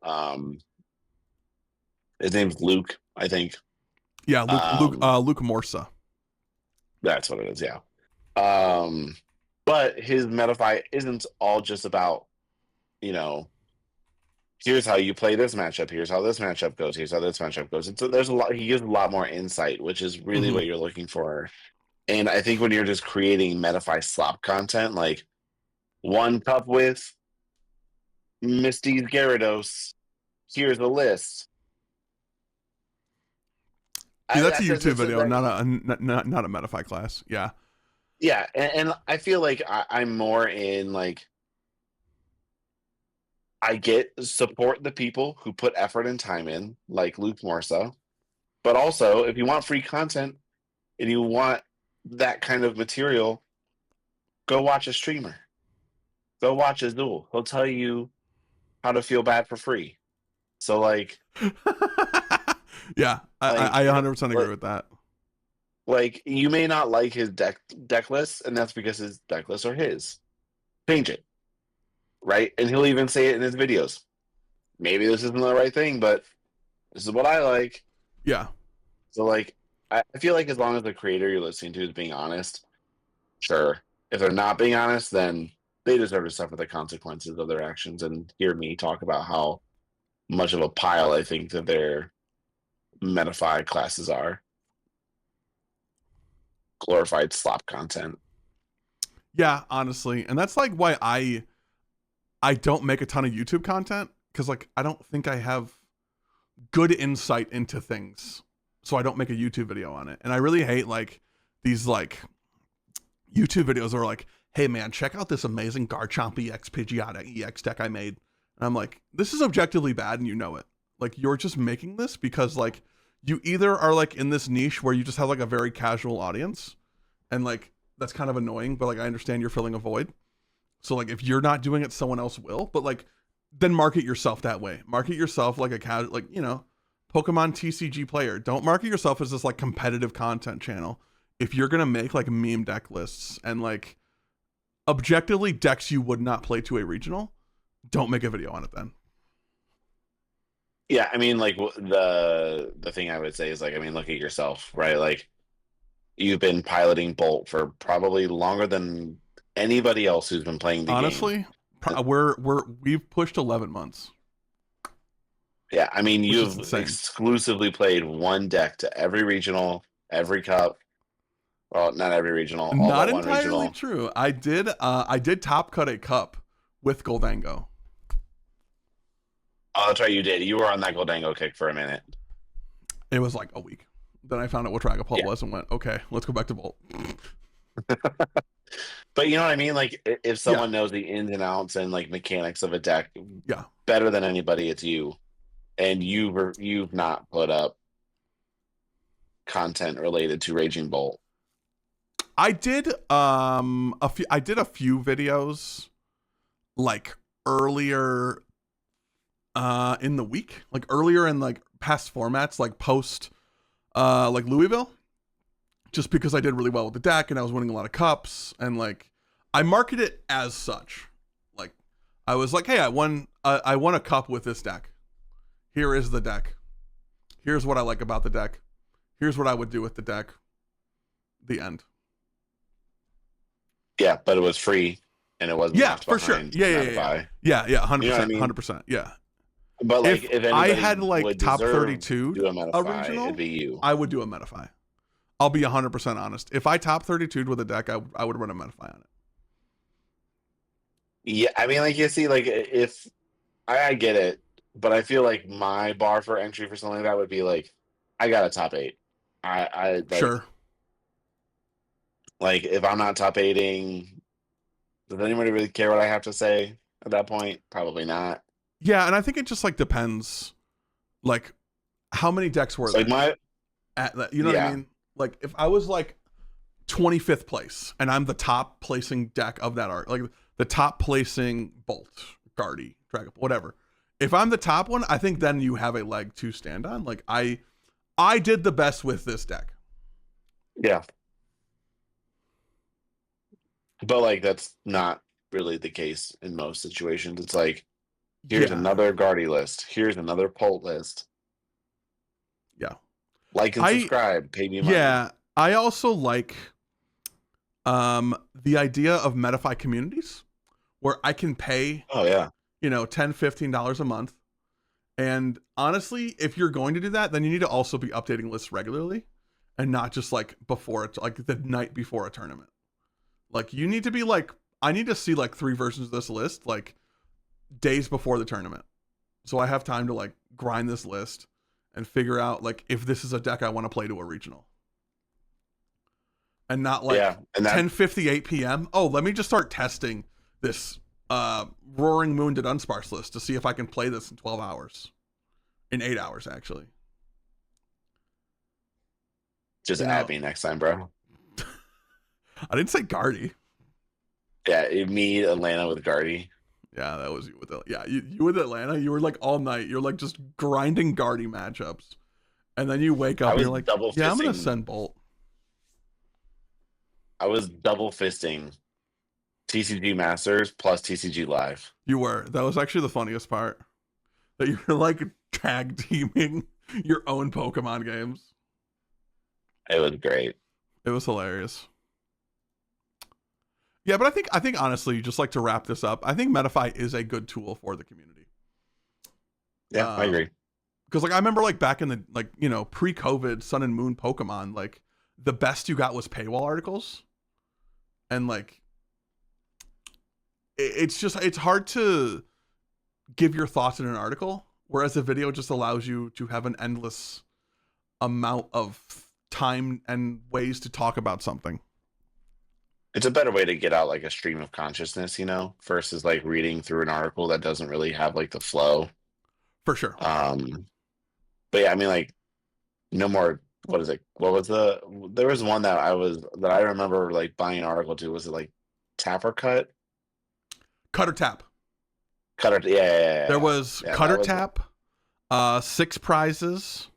His name's Luke, I think. Yeah, Luke Morsa. That's what it is, yeah. But his Metafy isn't all just about, here's how you play this matchup, here's how this matchup goes, here's how this matchup goes. There's a lot, he gives a lot more insight, which is really what you're looking for. And I think when you're just creating Metafy slop content, like 1 cup with Misty's Gyarados, here's a list. Yeah, that's a YouTube video, not a Metafy class. Yeah. Yeah, and I feel like I'm more in like I support the people who put effort and time in, like Luke Morsa. But also, if you want free content and you want that kind of material, go watch a streamer. Go watch Azul. He'll tell you how to feel bad for free. So like yeah, I 100% agree with that. Like, you may not like his deck list, and that's because his deck lists are his. Change it. Right? And he'll even say it in his videos. Maybe this isn't the right thing, but this is what I like. Yeah. So, like, I feel like as long as the creator you're listening to is being honest, sure. If they're not being honest, then they deserve to suffer the consequences of their actions and hear me talk about how much of a pile I think that their Metafy classes are. Glorified slop content. Yeah, honestly. And that's like why I don't make a ton of YouTube content, because like I don't think I have good insight into things. So I don't make a YouTube video on it. And I really hate like these like YouTube videos are like, hey man, check out this amazing Garchomp EX Pidgeotto EX deck I made. And I'm like, this is objectively bad and you know it. Like, you're just making this because like you either are like in this niche where you just have like a very casual audience and like that's kind of annoying, but like I understand you're filling a void. So like if you're not doing it, someone else will. But like then market yourself that way. Market yourself like a casual, like, you know, Pokemon TCG player. Don't market yourself as this like competitive content channel. If you're gonna make like meme deck lists and like objectively decks you would not play to a regional, don't make a video on it then. Yeah, I mean, like the thing I would say is like, I mean, look at yourself, right? Like you've been piloting Bolt for probably longer than anybody else who's been playing the Honestly, game. we've pushed 11 months. Yeah, I mean, you've exclusively played one deck to every regional, every cup. Well, not every regional, all not but one entirely regional. True. I did top cut a cup with Goldango. Oh, that's right, you did. You were on that Goldango kick for a minute. It was like a week. Then I found out what Dragapult was and went, okay, let's go back to Bolt. But you know what I mean? Like, if someone knows the ins and outs and like mechanics of a deck better than anybody, it's you. And you've not put up content related to Raging Bolt. I did a few videos like earlier in the week, like earlier in like past formats, like post like Louisville, just because I did really well with the deck and I was winning a lot of cups, and like I market it as such. Like I was like, hey, I won a cup with this deck. Here is the deck. Here's what I like about the deck. Here's what I would do with the deck. The end. Yeah, but it was free and it wasn't. Yeah, for sure. Yeah, 100%, 100%. Yeah. But like, if I had like top 32 do a Metafy, regional, it'd be you. I would do a Metafy. I'll be 100% honest. If I top 32'd with a deck, I would run a Metafy on it. Yeah, I mean, like, you see, like, if I get it, but I feel like my bar for entry for something like that would be like, I got a top 8. I like, sure. Like, if I'm not top 8ing, does anybody really care what I have to say at that point? Probably not. Yeah, and I think it just like depends, like how many decks were there. Like you know what I mean? Like if I was like 25th place and I'm the top placing deck of that art, like the top placing Bolt, Guardy, Dragon, whatever. If I'm the top one, I think then you have a leg to stand on. Like I did the best with this deck. Yeah. But like that's not really the case in most situations. It's like, here's another Guardy list. Here's another Bolt list. Yeah. Like and subscribe. Pay me money. Yeah. I also like the idea of Metafy communities where I can pay $10, $15 a month. And honestly, if you're going to do that, then you need to also be updating lists regularly and not just like before it, like the night before a tournament. Like you need to be like, I need to see like 3 versions of this list like days before the tournament. So I have time to like grind this list and figure out like if this is a deck I want to play to a regional. And not like 10:58 p.m. Oh, let me just start testing this Roaring Moon to Dunsparce list to see if I can play this in 12 hours. In 8 hours, actually. Just add me next time, bro. I didn't say Guardy. Yeah, me, Atlanta with Guardy. Yeah, that was you with you with Atlanta. You were like all night. You're like just grinding Guardy matchups. And then you wake up and you're like, yeah, I'm going to send Bolt. I was double fisting TCG Masters plus TCG Live. You were. That was actually the funniest part. That you were like tag teaming your own Pokemon games. It was great. It was hilarious. Yeah, but I think honestly, just like to wrap this up, I think Metafy is a good tool for the community. Yeah, I agree. Because like I remember like back in the pre-COVID Sun and Moon Pokemon, like the best you got was paywall articles. And like it's hard to give your thoughts in an article, whereas a video just allows you to have an endless amount of time and ways to talk about something. It's a better way to get out like a stream of consciousness, versus like reading through an article that doesn't really have like the flow. For sure. But yeah, I mean, like, no more. What is it? What was there was one that I remember like buying an article to. Was it like tap or cut? Cut or tap. Cut or yeah. There was cut or tap, 6 prizes.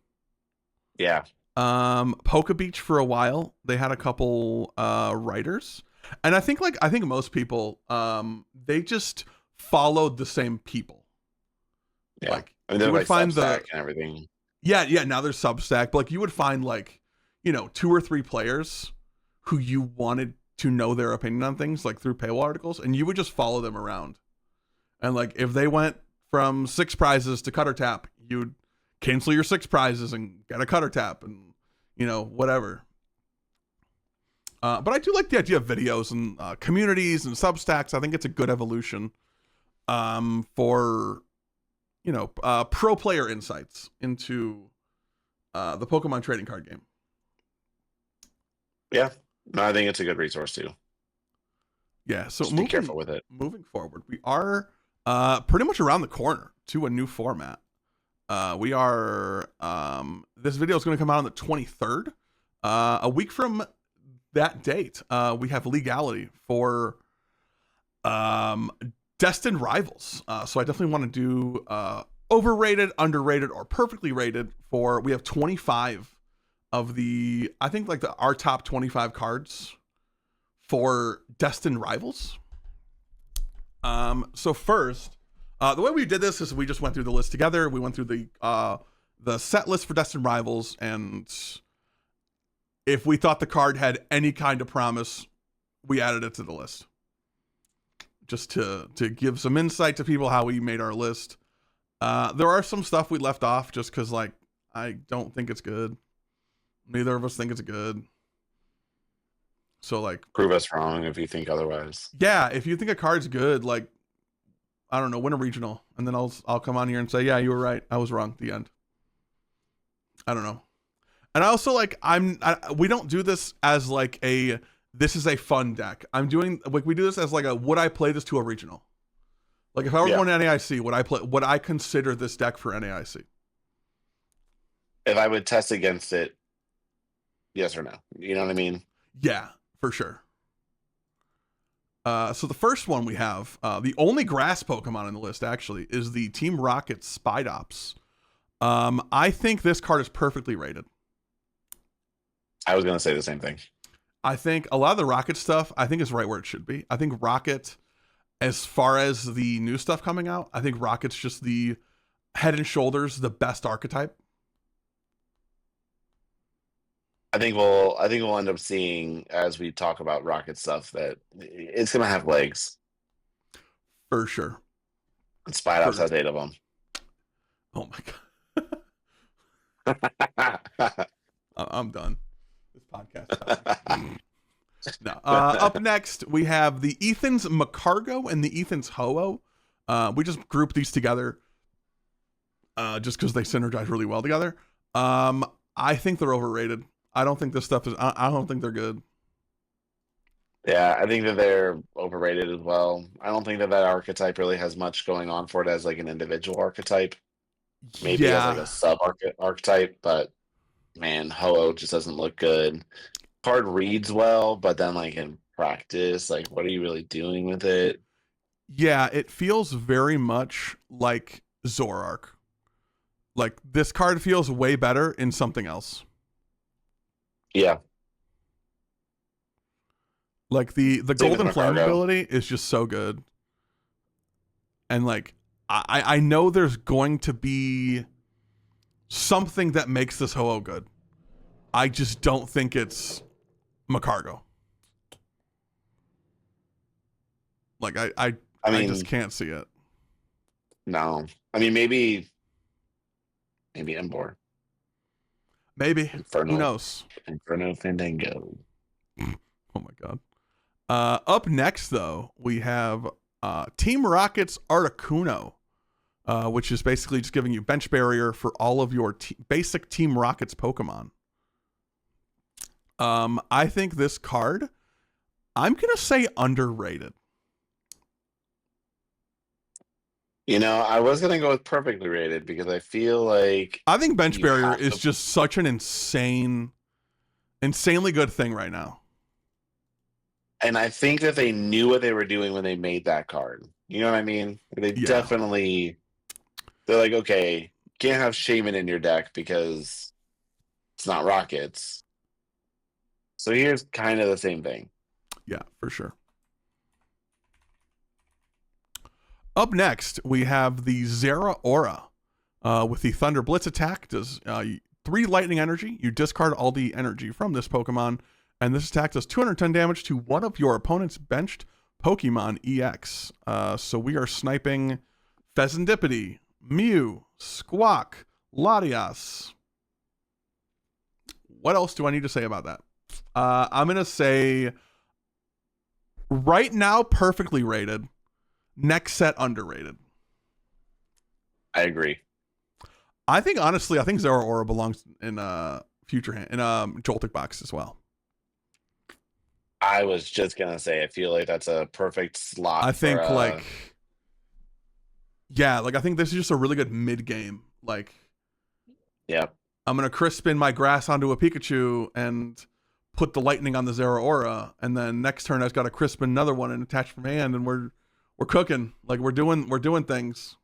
Yeah. Poke Beach for a while. They had a couple writers. And I think most people they just followed the same people. Yeah. Like, I mean, you would find and everything. Yeah, now there's Substack, but like you would find like, 2 or 3 players who you wanted to know their opinion on things, like through paywall articles, and you would just follow them around. And like if they went from 6 prizes to cut or tap, you'd cancel your 6 prizes and get a cut or tap and whatever. But I do like the idea of videos and communities and Substacks. I think it's a good evolution for pro player insights into the Pokemon trading card game. Yeah, no, I think it's a good resource too. Yeah, so just be careful with it. Moving forward, we are pretty much around the corner to a new format. We are this video is going to come out on the 23rd. A week from that date, we have legality for Destined Rivals. So I definitely want to do overrated, underrated, or perfectly rated for. We have 25 of our top 25 cards for Destined Rivals. So first, the way we did this is we just went through the list together. We went through the set list for Destined Rivals, and if we thought the card had any kind of promise, we added it to the list. Just to give some insight to people how we made our list. There are some stuff we left off just because, like, I don't think it's good. Neither of us think it's good. So, like, prove us wrong if you think otherwise. Yeah, if you think a card's good, like, I don't know, win a regional, and then I'll come on here and say, yeah, you were right, I was wrong. The end. I don't know. And I also like we don't do this as like this is a fun deck. I'm doing like we do this as like would I play this to a regional? Like if I were going to NAIC, would I consider this deck for NAIC? If I would test against it, yes or no? You know what I mean? Yeah, for sure. So the first one we have, the only grass Pokemon in the list actually, is the Team Rocket Spidops. I think this card is perfectly rated. I was going to say the same thing. I think a lot of the Rocket stuff, I think is right where it should be. I think Rocket, as far as the new stuff coming out, I think Rocket's just the head and shoulders the best archetype. I think we'll end up seeing as we talk about Rocket stuff that it's going to have legs. For sure. And Spidops has 8 of them. Oh my god. I'm done. This podcast. No. Up next, we have the Ethan's Macargo and the Ethan's Ho-Oh. We just grouped these together just because they synergize really well together. I think they're overrated. I don't think this stuff is... I don't think they're good. Yeah, I think that they're overrated as well. I don't think that archetype really has much going on for it as like an individual archetype. Maybe as like a sub archetype, but man, Ho-Oh just doesn't look good. Card reads well, but then like in practice, like what are you really doing with it? Yeah, it feels very much like Zoroark. Like this card feels way better in something else. Yeah. Like the Golden Flame ability is just so good. And like I know there's going to be something that makes this Ho-Oh good. I just don't think it's Macargo. Like I just can't see it. No. I mean maybe Embor. Maybe. Who knows? Inferno Fandango. Oh my god. Up next though, we have Team Rocket's Articuno, which is basically just giving you bench barrier for all of your basic Team Rocket's Pokemon. I think this card I'm gonna say underrated. I was gonna go with perfectly rated because I feel like I think bench you barrier have is to, just such an insanely good thing right now. and I think that they knew what they were doing when they made that card. You know what I mean? They Yeah. definitely they're like, okay, can't have Shaman in your deck because it's not Rockets. So here's kind of the same thing. Yeah, for sure. Up next, we have the Zera Aura. With the Thunder Blitz attack, does 3 lightning energy. You discard all the energy from this Pokemon, and this attack does 210 damage to one of your opponent's benched Pokemon EX. So we are sniping Pheasantipity, Mew, Squawk, Latias. What else do I need to say about that? I'm going to say right now, perfectly rated. Next set, underrated. I agree. I think Zera Aura belongs in future hand in Joltik box as well. I was just gonna say I feel like that's a perfect slot. I think I think this is just a really good mid game. Like, yeah, I'm gonna Crispin my grass onto a Pikachu and put the lightning on the Zera Aura, and then next turn I've got to Crispin another one and attach from hand, and we're cooking. Like we're doing things.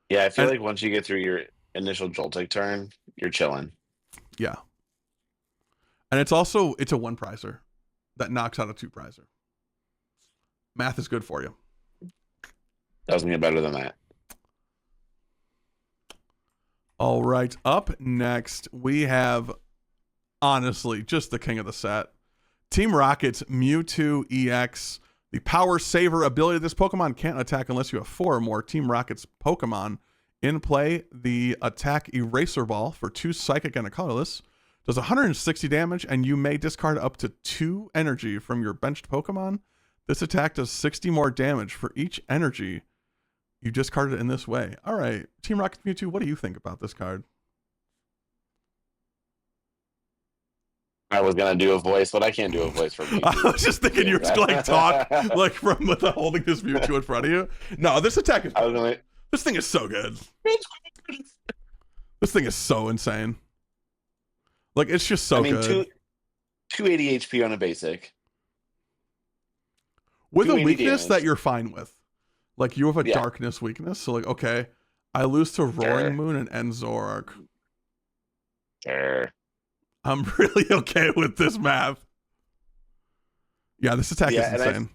Yeah, I feel like once you get through your initial Joltik turn, you're chilling. Yeah. And it's a 1-prizer that knocks out a 2-prizer. Math is good for you. Doesn't get better than that. All right. Up next, we have, honestly, just the king of the set. Team Rocket's Mewtwo EX. The Power Saver ability. This Pokemon can't attack unless you have 4 or more Team Rocket's Pokemon in play. The attack Eraser Ball for 2 Psychic and a Colorless does 160 damage, and you may discard up to 2 energy from your benched Pokemon. This attack does 60 more damage for each energy you discarded in this way. All right, Team Rocket Mewtwo, what do you think about this card? I was gonna do a voice, but I can't do a voice for Mewtwo. I was just thinking you were just like talk like from without holding this Mewtwo in front of you. No, this attack is. This thing is so good. This thing is so insane. Like it's just so good. 280 HP on a basic. With a weakness that you're fine with. Like you have a darkness weakness, so like okay, I lose to Roaring Moon and Enzorg. Sure. I'm really okay with this math. Yeah, this attack is insane.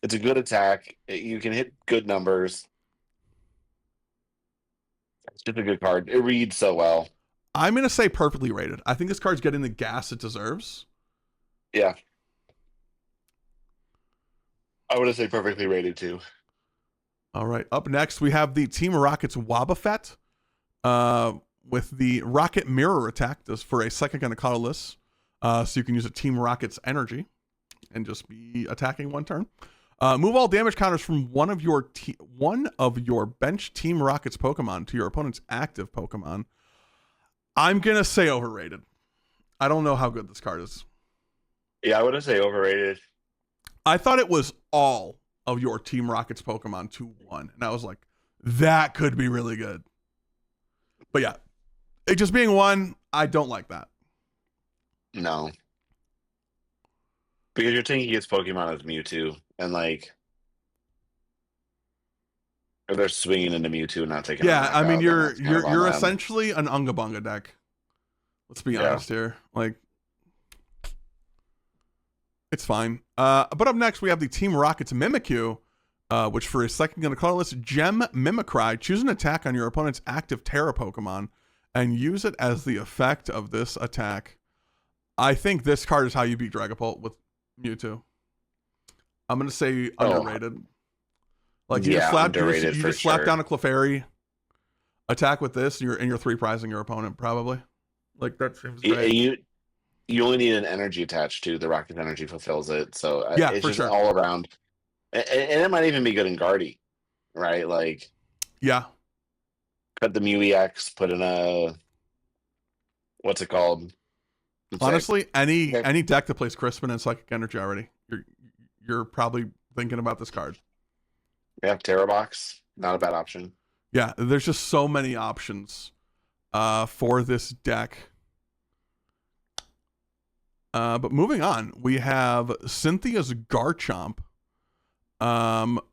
It's a good attack. You can hit good numbers. It's just a good card. It reads so well. I'm going to say perfectly rated. I think this card's getting the gas it deserves. Yeah. I would say perfectly rated too. All right. Up next, we have the Team Rocket's Wobbuffet. With the Rocket Mirror attack, does for a Psychic and a Colorless. So you can use a Team Rocket's energy and just be attacking one turn. Move all damage counters from one of your bench Team Rocket's Pokemon to your opponent's active Pokemon. I'm going to say overrated. I don't know how good this card is. Yeah, I would say overrated. I thought it was all of your Team Rocket's Pokemon to 1. And I was like, that could be really good. But yeah, it just being 1, I don't like that. No. Because you're taking his Pokemon as Mewtwo. And like, if they're swinging into Mewtwo, not taking. Yeah, I mean you're essentially an Unga Bunga deck. Let's be honest here. Like, it's fine. But up next we have the Team Rocket's Mimikyu, which for a second and a colorless Gem Mimicry, choose an attack on your opponent's active Terra Pokemon and use it as the effect of this attack. I think this card is how you beat Dragapult with Mewtwo. I'm gonna say underrated. Like you just slap down a Clefairy, attack with this, and you're 3-prizing your opponent probably. Like that seems great. You only need an energy attached to the Rocket energy fulfills it. So yeah, it's for just sure. all around. And it might even be good in Guardy, right? Like, yeah. Cut the Mew EX, put in a, what's it called? Honestly, Okay. any deck that plays Crispin and Psychic Energy already, you're probably thinking about this card. Yeah, Terra Box, not a bad option. Yeah, there's just so many options for this deck. But moving on, we have Cynthia's Garchomp,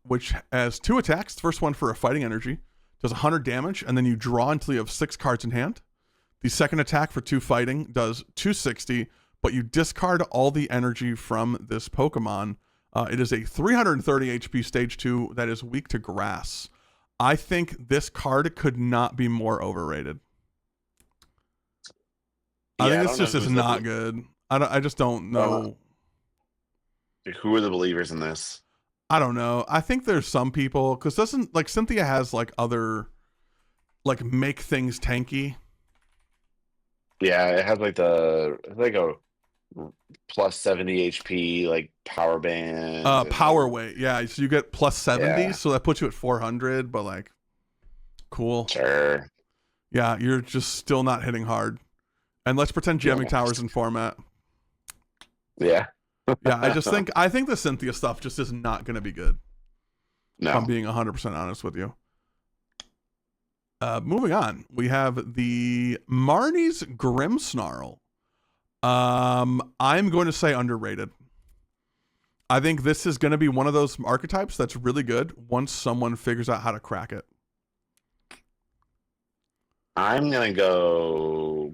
which has 2 attacks. The first one for a fighting energy, does 100 damage, and then you draw until you have 6 cards in hand. The second attack for 2 fighting does 260, but you discard all the energy from this Pokemon. It is a 330 HP stage 2 that is weak to grass. I think this card could not be more overrated. I think this just is not good. I just don't know. Who are the believers in this? I don't know. I think there's some people, because doesn't, like, Cynthia has like other, like, make things tanky. Yeah, it has like a plus 70 HP like power band. Power weight. Yeah, so you get plus 70, Yeah. so that puts you at 400, but like, cool. Sure. Yeah, you're just still not hitting hard. And let's pretend jamming towers in format. Yeah. Yeah, I think the Cynthia stuff just is not going to be good. No. If I'm being 100% honest with you. Moving on, we have the Marnie's Grimmsnarl. I'm going to say underrated. I think this is going to be one of those archetypes that's really good once someone figures out how to crack it. I'm going to go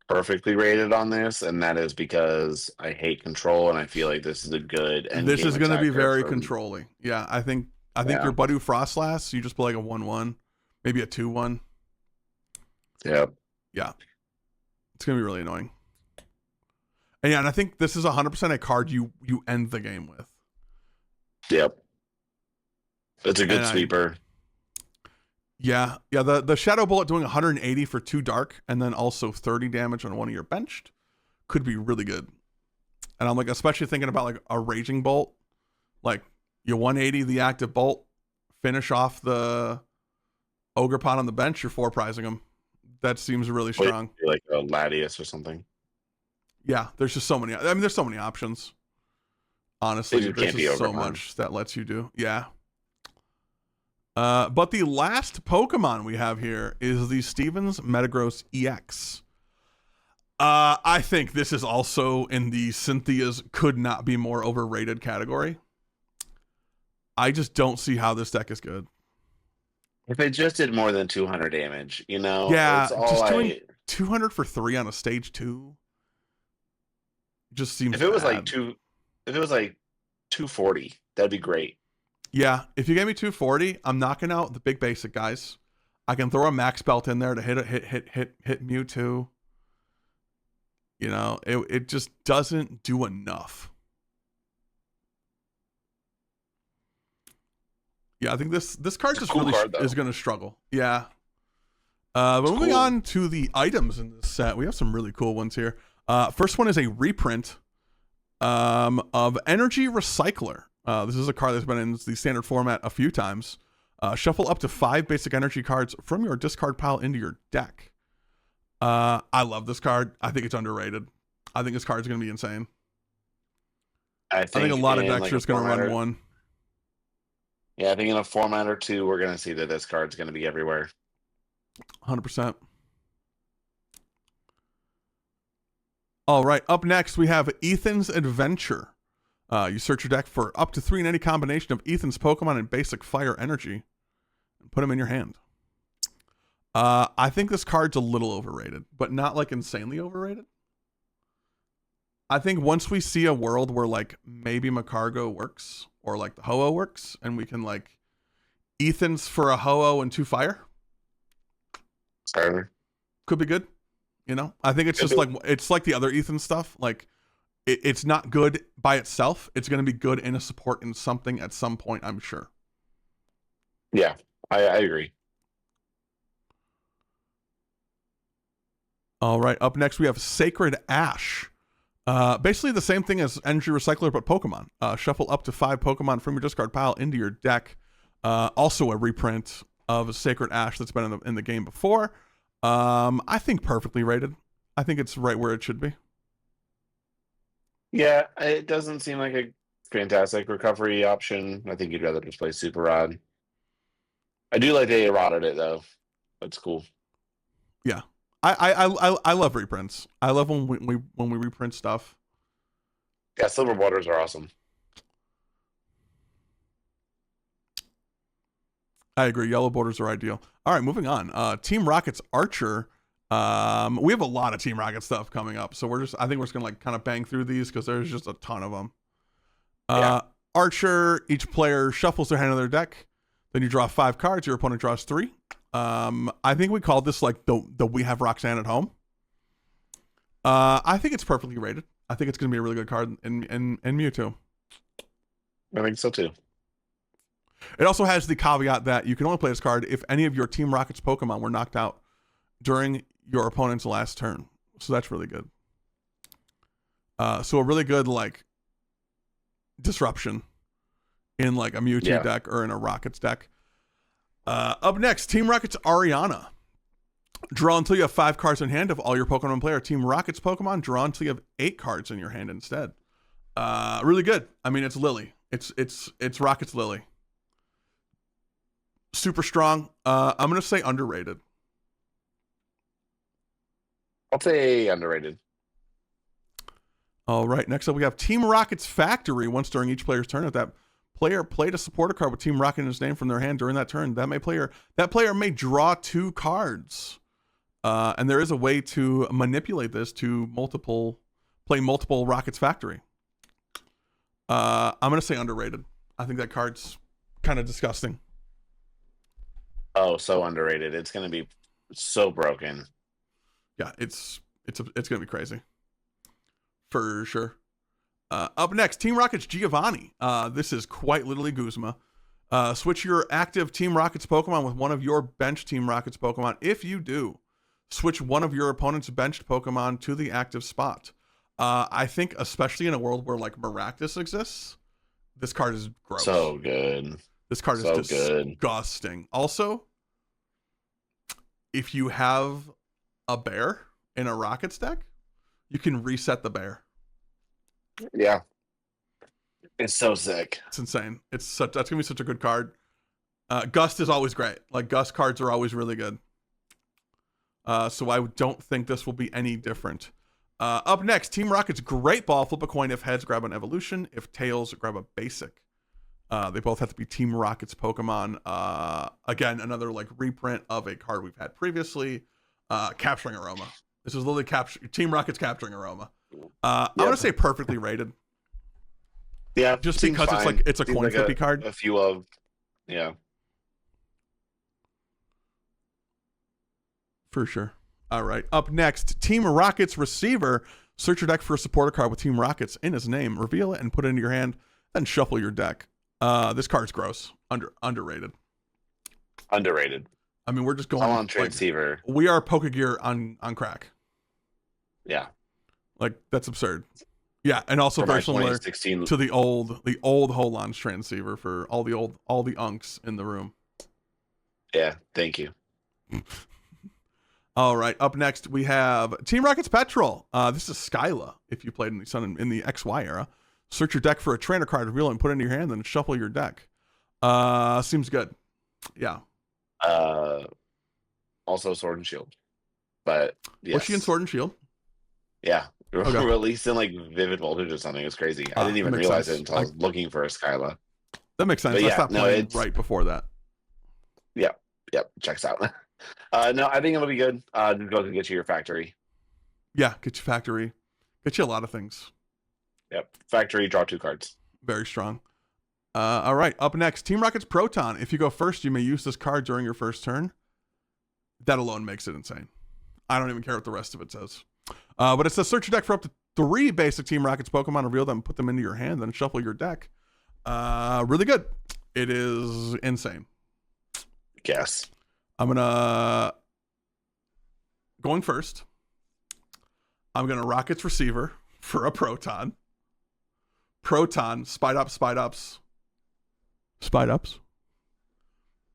perfectly rated on this, and that is because I hate control, and I feel like this is a good end. This is going to be very controlling. Yeah, I think your buddy Frostlass, you just play like a 1/1, maybe a 2/1. Yep. Yeah. It's going to be really annoying. And yeah, and I think this is 100% a card you end the game with. Yep. It's a good sweeper. Yeah, the Shadow Bullet doing 180 for 2 dark and then also 30 damage on one of your benched could be really good. And I'm like, especially thinking about like a Raging Bolt, like you 180 the active bolt, finish off the Ogre Pot on the bench, you're 4-prizing them. That seems really strong. Like a Latias or something. Yeah, there's just so many. I mean, there's so many options. Honestly, there's just so much that lets you do. Yeah. But the last Pokemon we have here is the Stevens Metagross EX. I think this is also in the Cynthia's could not be more overrated category. I just don't see how this deck is good. If it just did more than 200 damage, you know? Yeah, just doing 200 for 3 on a stage 2 just seems if it was bad. If it was like 240, that'd be great. Yeah, if you gave me 240, I'm knocking out the big basic guys. I can throw a max belt in there to hit Mewtwo. You know, it just doesn't do enough. Yeah, I think this card just really is going to struggle. Yeah. But moving on to the items in this set, we have some really cool ones here. First one is a reprint of Energy Recycler. This is a card that's been in the standard format a few times. Shuffle up to 5 basic energy cards from your discard pile into your deck. I love this card. I think it's underrated. I think this card is going to be insane. I think a lot of decks are just going to run one. Yeah, I think in a format or two, we're going to see that this card's going to be everywhere. 100%. All right, up next, we have Ethan's Adventure. You search your deck for up to 3 in any combination of Ethan's Pokemon and basic fire energy and put them in your hand. I think this card's a little overrated, but not like insanely overrated. I think once we see a world where like maybe Macargo works or like the Ho-Oh works and we can like Ethan's for a Ho-Oh and 2 fire. Could be good. You know, I think it's just like, it's like the other Ethan stuff. Like it's not good by itself. It's going to be good in a support in something at some point, I'm sure. Yeah, I agree. All right. Up next, we have Sacred Ash. Basically the same thing as Energy Recycler, but Pokemon. Shuffle up to 5 Pokemon from your discard pile into your deck. Also a reprint of Sacred Ash that's been in the game before. I think perfectly rated. I think it's right where it should be. Yeah, it doesn't seem like a fantastic recovery option. I think you'd rather just play Super Rod. I do like they eroded it though. That's cool. Yeah, I love reprints. I love when we reprint stuff. Yeah, silver borders are awesome. I agree. Yellow borders are ideal. All right, moving on. Team Rocket's Archer. We have a lot of Team Rocket stuff coming up, so I think we're just gonna like kind of bang through these because there's just a ton of them. Yeah. Archer. Each player shuffles their hand of their deck. Then you draw 5 cards. Your opponent draws 3. I think we called this like the We Have Roxanne at Home. I think it's perfectly rated. I think it's gonna be a really good card in Mewtwo. I think so too. It also has the caveat that you can only play this card if any of your Team Rocket's Pokemon were knocked out during your opponent's last turn. So that's really good. So a really good like disruption in like a Mewtwo deck or in a Rockets deck. Up next, Team Rocket's Ariana. Draw until you have 5 cards in hand of all your Pokemon player. Team Rocket's Pokemon, draw until you have 8 cards in your hand instead. Really good. I mean, it's Lily. It's Rocket's Lily. Super strong. I'm gonna say underrated. I'll say underrated. All right. Next up, we have Team Rocket's Factory. Once during each player's turn, if that player played a supporter card with Team Rocket in his name from their hand during that turn, that player may draw 2 cards. And there is a way to manipulate this to play multiple Rocket's Factory. I'm gonna say underrated. I think that card's kind of disgusting. Oh, so underrated. It's going to be so broken. Yeah, it's going to be crazy. For sure. Up next, Team Rocket's Giovanni. This is quite literally Guzma. Switch your active Team Rocket's Pokemon with one of your bench Team Rocket's Pokemon. If you do, switch one of your opponent's benched Pokemon to the active spot. I think especially in a world where like Maractus exists, this card is gross. So good. This card is disgusting. Good. Also, if you have a bear in a Rockets deck, you can reset the bear. Yeah. It's so sick. It's insane. That's gonna be such a good card. Gust is always great. Like Gust cards are always really good. So I don't think this will be any different. Up next, Team Rocket's Great Ball. Flip a coin. If heads, grab an evolution. If tails, grab a basic. They both have to be Team Rocket's Pokemon. Again, another like reprint of a card we've had previously. Capturing Aroma. This is literally Team Rocket's Capturing Aroma. I'm gonna say perfectly rated. Yeah, just because fine. It's a coin flippy card. A few of, yeah, for sure. All right. Up next, Team Rocket's Receiver. Search your deck for a supporter card with Team Rockets in his name. Reveal it and put it into your hand. Then shuffle your deck. This card's gross. Underrated. Underrated. I mean, we're just going on transceiver. Like, we are Pokegear on crack. Yeah. Like that's absurd. Yeah, and also very similar to the old Holon's transceiver for all the unks in the room. Yeah, thank you. All right, up next we have Team Rocket's Petrol. This is Skyla. If you played in the XY era, search your deck for a trainer card, reveal it, and put it into your hand, then shuffle your deck. Seems good. Yeah. Also Sword and Shield, but yes. Was she in Sword and Shield? Yeah. Okay. Released in like Vivid Voltage or something. It's crazy. I didn't even realize it until I was looking for a Skyla. That makes sense. I stopped playing right before that. Yep. Checks out. No, I think it'll be good. Just go to get you your factory. Yeah, get your factory. Get you a lot of things. Yep. Factory, draw 2 cards. Very strong. All right. Up next, Team Rocket's Proton. If you go first, you may use this card during your first turn. That alone makes it insane. I don't even care what the rest of it says. But it says search your deck for up to 3 basic Team Rockets Pokemon, reveal them, put them into your hand, then shuffle your deck. Really good. It is insane. Yes. Going first. I'm gonna Rockets Receiver for a Proton. Proton, Spide Ups.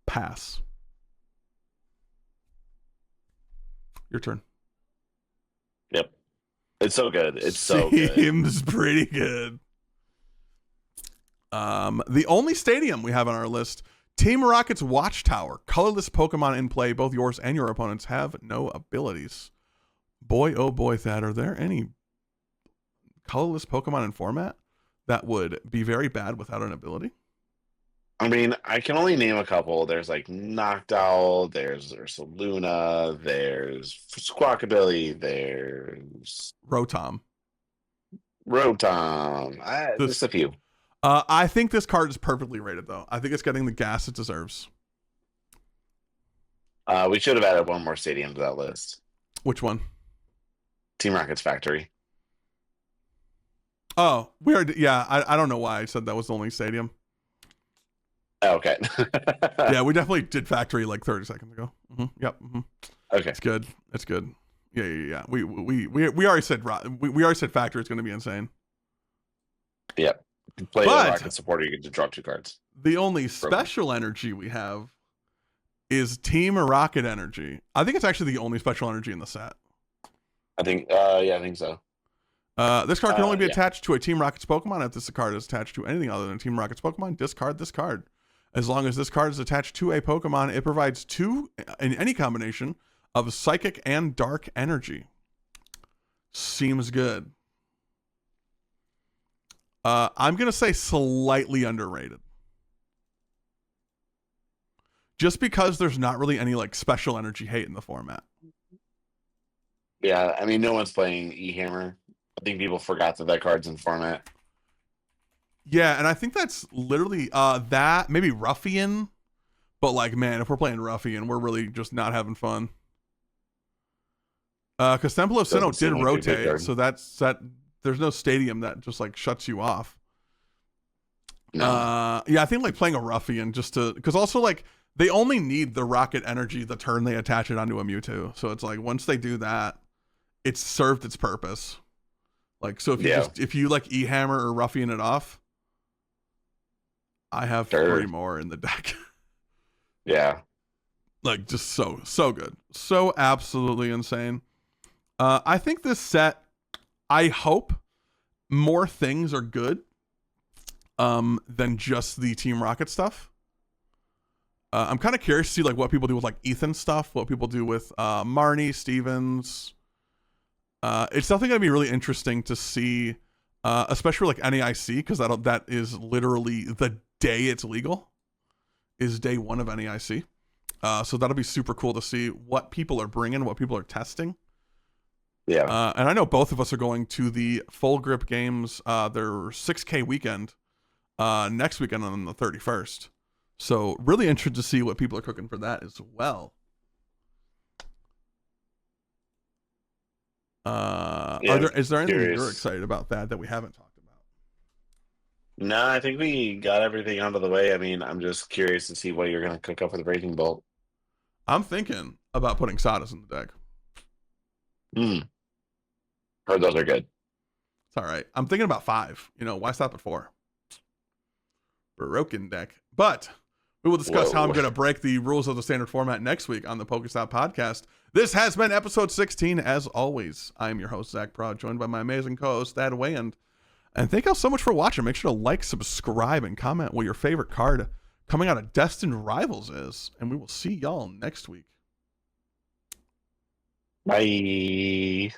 Pass. Your turn. It's so good. It's so good. Seems pretty good. The only stadium we have on our list, Team Rocket's Watchtower. Colorless Pokemon in play. Both yours and your opponents have no abilities. Boy, oh boy, Thad, are there any colorless Pokemon in format that would be very bad without an ability? I mean, I can only name a couple. There's like Noctowl, there's Luna, there's Squawkabilly, there's Rotom. Just a few. I think this card is perfectly rated, though. I think it's getting the gas it deserves. We should have added one more stadium to that list. Which one? Team Rocket's Factory. Oh, we already. Yeah, I don't know why I said that was the only stadium. Okay. Yeah, we definitely did Factory like 30 seconds ago. Yep. Okay. It's good. It's good. Yeah. We already said we already said Factory is going to be insane. Yep. Play a Rocket supporter, you get to draw 2 cards. The only special energy we have is Team Rocket Energy. I think it's actually the only special energy in the set. I think so. This card can only be attached to a Team Rocket's Pokemon. If this card is attached to anything other than Team Rocket's Pokemon, discard this card. As long as this card is attached to a Pokemon, it provides 2 in any combination of Psychic and Dark Energy. Seems good. I'm going to say slightly underrated. Just because there's not really any like special energy hate in the format. Yeah, I mean, no one's playing E-Hammer. I think people forgot that card's in format. Yeah, and I think that's literally that, maybe Ruffian. But like, man, if we're playing Ruffian, we're really just not having fun. Because Temple of Sinnoh did rotate, so that there's no stadium that just like shuts you off. No. Yeah, I think like playing a Ruffian just to, because also like they only need the Rocket Energy the turn they attach it onto a Mewtwo. So it's like once they do that, it's served its purpose. Like, so if you like E-Hammer or Ruffian it off, I have 3 more in the deck. Yeah. Like just so good. So absolutely insane. I think this set, I hope more things are good than just the Team Rocket stuff. I'm kind of curious to see like what people do with like Ethan stuff, what people do with Marnie, Stevens. It's definitely going to be really interesting to see, especially like NAIC, because that is literally the day it's legal, is day 1 of NAIC. So that'll be super cool to see what people are bringing, what people are testing. Yeah. And I know both of us are going to the Full Grip Games, their 6K weekend, next weekend on the 31st. So really interested to see what people are cooking for that as well. Is there anything you're excited about that we haven't talked about? No, I think we got everything out of the way. I mean, I'm just curious to see what you're going to cook up for the Raging Bolt. I'm thinking about putting Sadas in the deck. Heard those are good. It's all right. I'm thinking about 5. Why stop at 4? Broken deck. But we will discuss how I'm going to break the rules of the standard format next week on the PokeStop Podcast. This has been episode 16. As always, I am your host, Zach Proud, joined by my amazing co-host, Thad Wayand. And thank y'all so much for watching. Make sure to like, subscribe, and comment what your favorite card coming out of Destined Rivals is. And we will see y'all next week. Bye.